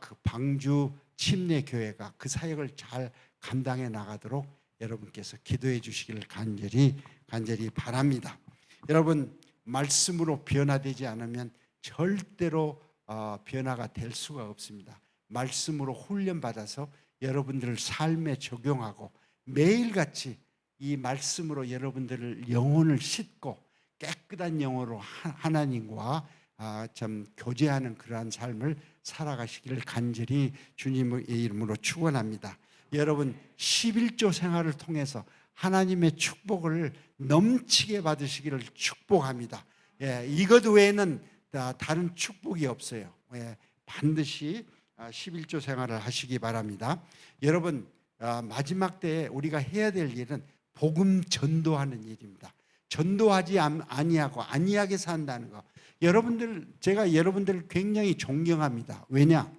그 방주 침례교회가 그 사역을 잘 감당해 나가도록 여러분께서 기도해 주시기를 간절히 바랍니다. 여러분, 말씀으로 변화되지 않으면 절대로 변화가 될 수가 없습니다. 말씀으로 훈련받아서 여러분들을 삶에 적용하고 매일같이 이 말씀으로 여러분들을 영혼을 씻고 깨끗한 영혼으로 하나님과 참 교제하는 그러한 삶을 살아가시기를 간절히 주님의 이름으로 축원합니다. 여러분, 11조 생활을 통해서 하나님의 축복을 넘치게 받으시기를 축복합니다. 이것 외에는 다른 축복이 없어요. 반드시 11조 생활을 하시기 바랍니다. 여러분, 마지막 때에 우리가 해야 될 일은 복음 전도하는 일입니다. 전도하지 아니하고 안이하게 산다는 거. 제가 여러분들을 굉장히 존경합니다. 왜냐?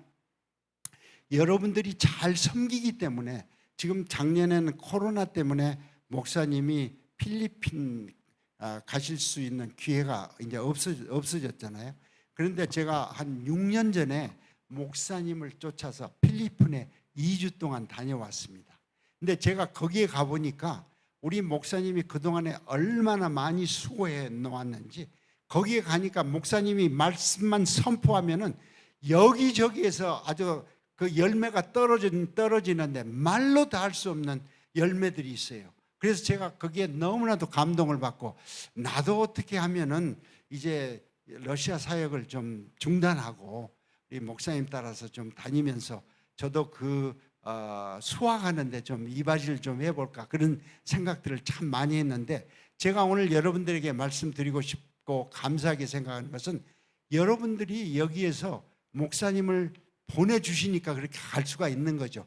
여러분들이 잘 섬기기 때문에. 지금 작년에는 코로나 때문에 목사님이 필리핀 가실 수 있는 기회가 이제 없어졌잖아요. 그런데 제가 한 6년 전에 목사님을 쫓아서 필리핀에 2주 동안 다녀왔습니다. 근데 제가 거기에 가보니까 우리 목사님이 그동안에 얼마나 많이 수고해 놓았는지, 거기에 가니까 목사님이 말씀만 선포하면은 여기저기에서 아주 그 열매가 떨어지는데 말로 다 할 수 없는 열매들이 있어요. 그래서 제가 거기에 너무나도 감동을 받고, 나도 어떻게 하면은 이제 러시아 사역을 좀 중단하고 우리 목사님 따라서 좀 다니면서 저도 수학하는데 좀 이바지를 좀 해볼까, 그런 생각들을 참 많이 했는데, 제가 오늘 여러분들에게 말씀드리고 싶고 감사하게 생각하는 것은 여러분들이 여기에서 목사님을 보내주시니까 그렇게 갈 수가 있는 거죠.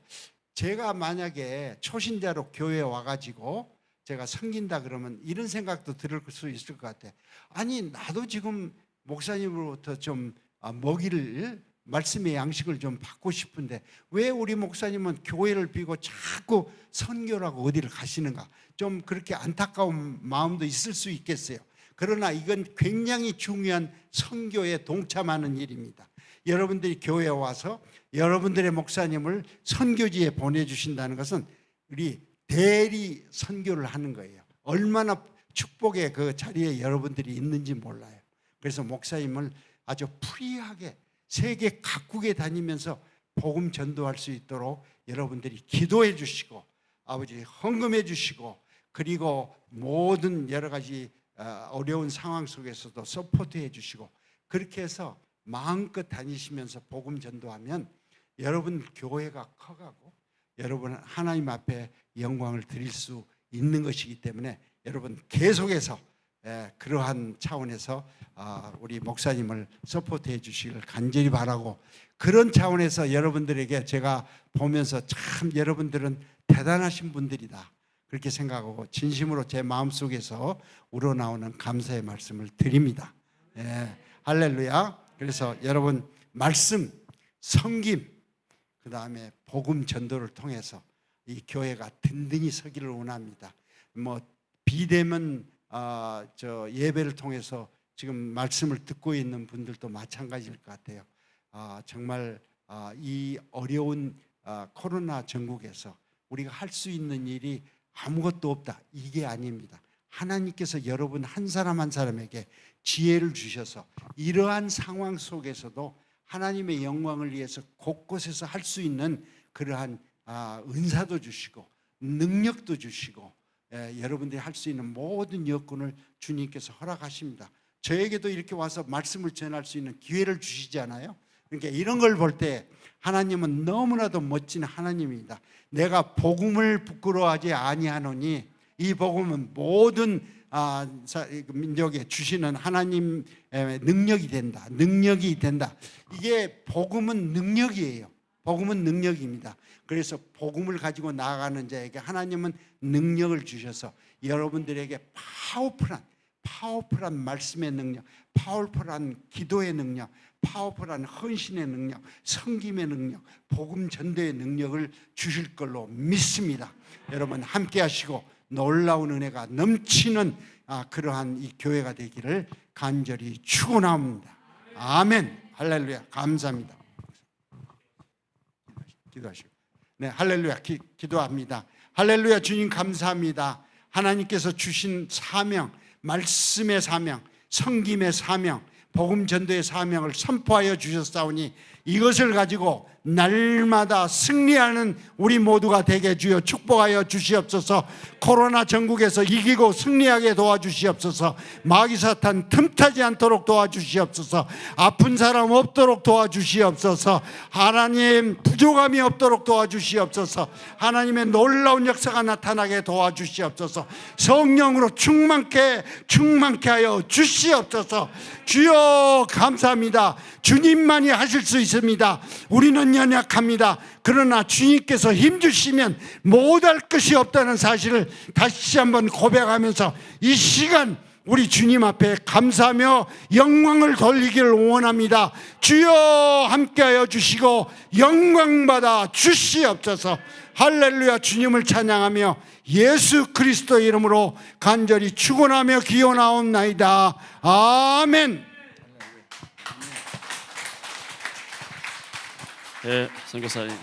제가 만약에 초신자로 교회에 와가지고 제가 섬긴다 그러면 이런 생각도 들을 수 있을 것 같아요. 아니, 나도 지금 목사님으로부터 좀 먹이를, 말씀의 양식을 좀 받고 싶은데 왜 우리 목사님은 교회를 비고 자꾸 선교라고 어디를 가시는가, 좀 그렇게 안타까운 마음도 있을 수 있겠어요. 그러나 이건 굉장히 중요한 선교에 동참하는 일입니다. 여러분들이 교회에 와서 여러분들의 목사님을 선교지에 보내주신다는 것은 우리 대리 선교를 하는 거예요. 얼마나 축복의 그 자리에 여러분들이 있는지 몰라요. 그래서 목사님을 아주 프리하게 세계 각국에 다니면서 복음 전도할 수 있도록 여러분들이 기도해 주시고, 아버지 헌금해 주시고, 그리고 모든 여러 가지 어려운 상황 속에서도 서포트해 주시고, 그렇게 해서 마음껏 다니시면서 복음 전도하면 여러분 교회가 커가고 여러분 하나님 앞에 영광을 드릴 수 있는 것이기 때문에 여러분 계속해서 그러한 차원에서 우리 목사님을 서포트해 주시기를 간절히 바라고, 그런 차원에서 여러분들에게 제가 보면서 참 여러분들은 대단하신 분들이다 그렇게 생각하고 진심으로 제 마음속에서 우러나오는 감사의 말씀을 드립니다. 할렐루야. 그래서 여러분 말씀, 섬김, 그 다음에 복음 전도를 통해서 이 교회가 든든히 서기를 원합니다. 뭐 비대면 예배를 통해서 지금 말씀을 듣고 있는 분들도 마찬가지일 것 같아요. 정말 이 어려운 코로나 전국에서 우리가 할 수 있는 일이 아무것도 없다, 이게 아닙니다. 하나님께서 여러분 한 사람 한 사람에게 지혜를 주셔서 이러한 상황 속에서도 하나님의 영광을 위해서 곳곳에서 할 수 있는 그러한 은사도 주시고 능력도 주시고 여러분들이 할 수 있는 모든 여건을 주님께서 허락하십니다. 저에게도 이렇게 와서 말씀을 전할 수 있는 기회를 주시잖아요. 그러니까 이런 걸 볼 때 하나님은 너무나도 멋진 하나님입니다. 내가 복음을 부끄러워하지 아니하노니 이 복음은 모든 민족에 주시는 하나님의 능력이 된다. 능력이 된다. 이게 복음은 능력이에요. 복음은 능력입니다. 그래서 복음을 가지고 나아가는 자에게 하나님은 능력을 주셔서 여러분들에게 파워풀한 말씀의 능력, 파워풀한 기도의 능력, 파워풀한 헌신의 능력, 섬김의 능력, 복음 전도의 능력을 주실 걸로 믿습니다. 여러분 함께 하시고 놀라운 은혜가 넘치는 그러한 이 교회가 되기를 간절히 축원합니다. 아멘. 할렐루야. 감사합니다. 기도하시고. 네, 할렐루야. 기도합니다. 할렐루야. 주님 감사합니다. 하나님께서 주신 사명, 말씀의 사명, 섬김의 사명, 복음 전도의 사명을 선포하여 주셨사오니 이것을 가지고 날마다 승리하는 우리 모두가 되게 주여 축복하여 주시옵소서. 코로나 전국에서 이기고 승리하게 도와주시옵소서. 마귀 사탄 틈타지 않도록 도와주시옵소서. 아픈 사람 없도록 도와주시옵소서. 하나님 부족함이 없도록 도와주시옵소서. 하나님의 놀라운 역사가 나타나게 도와주시옵소서. 성령으로 충만케 하여 주시옵소서. 주여 감사합니다. 주님만이 하실 수 있습니다. 우리는 연약합니다. 그러나 주님께서 힘주시면 못할 것이 없다는 사실을 다시 한번 고백하면서 이 시간 우리 주님 앞에 감사하며 영광을 돌리기를 원합니다. 주여 함께하여 주시고 영광받아 주시옵소서. 할렐루야. 주님을 찬양하며 예수 그리스도 이름으로 간절히 축원하며 기원하옵나이다. 아멘. 네, 선교사님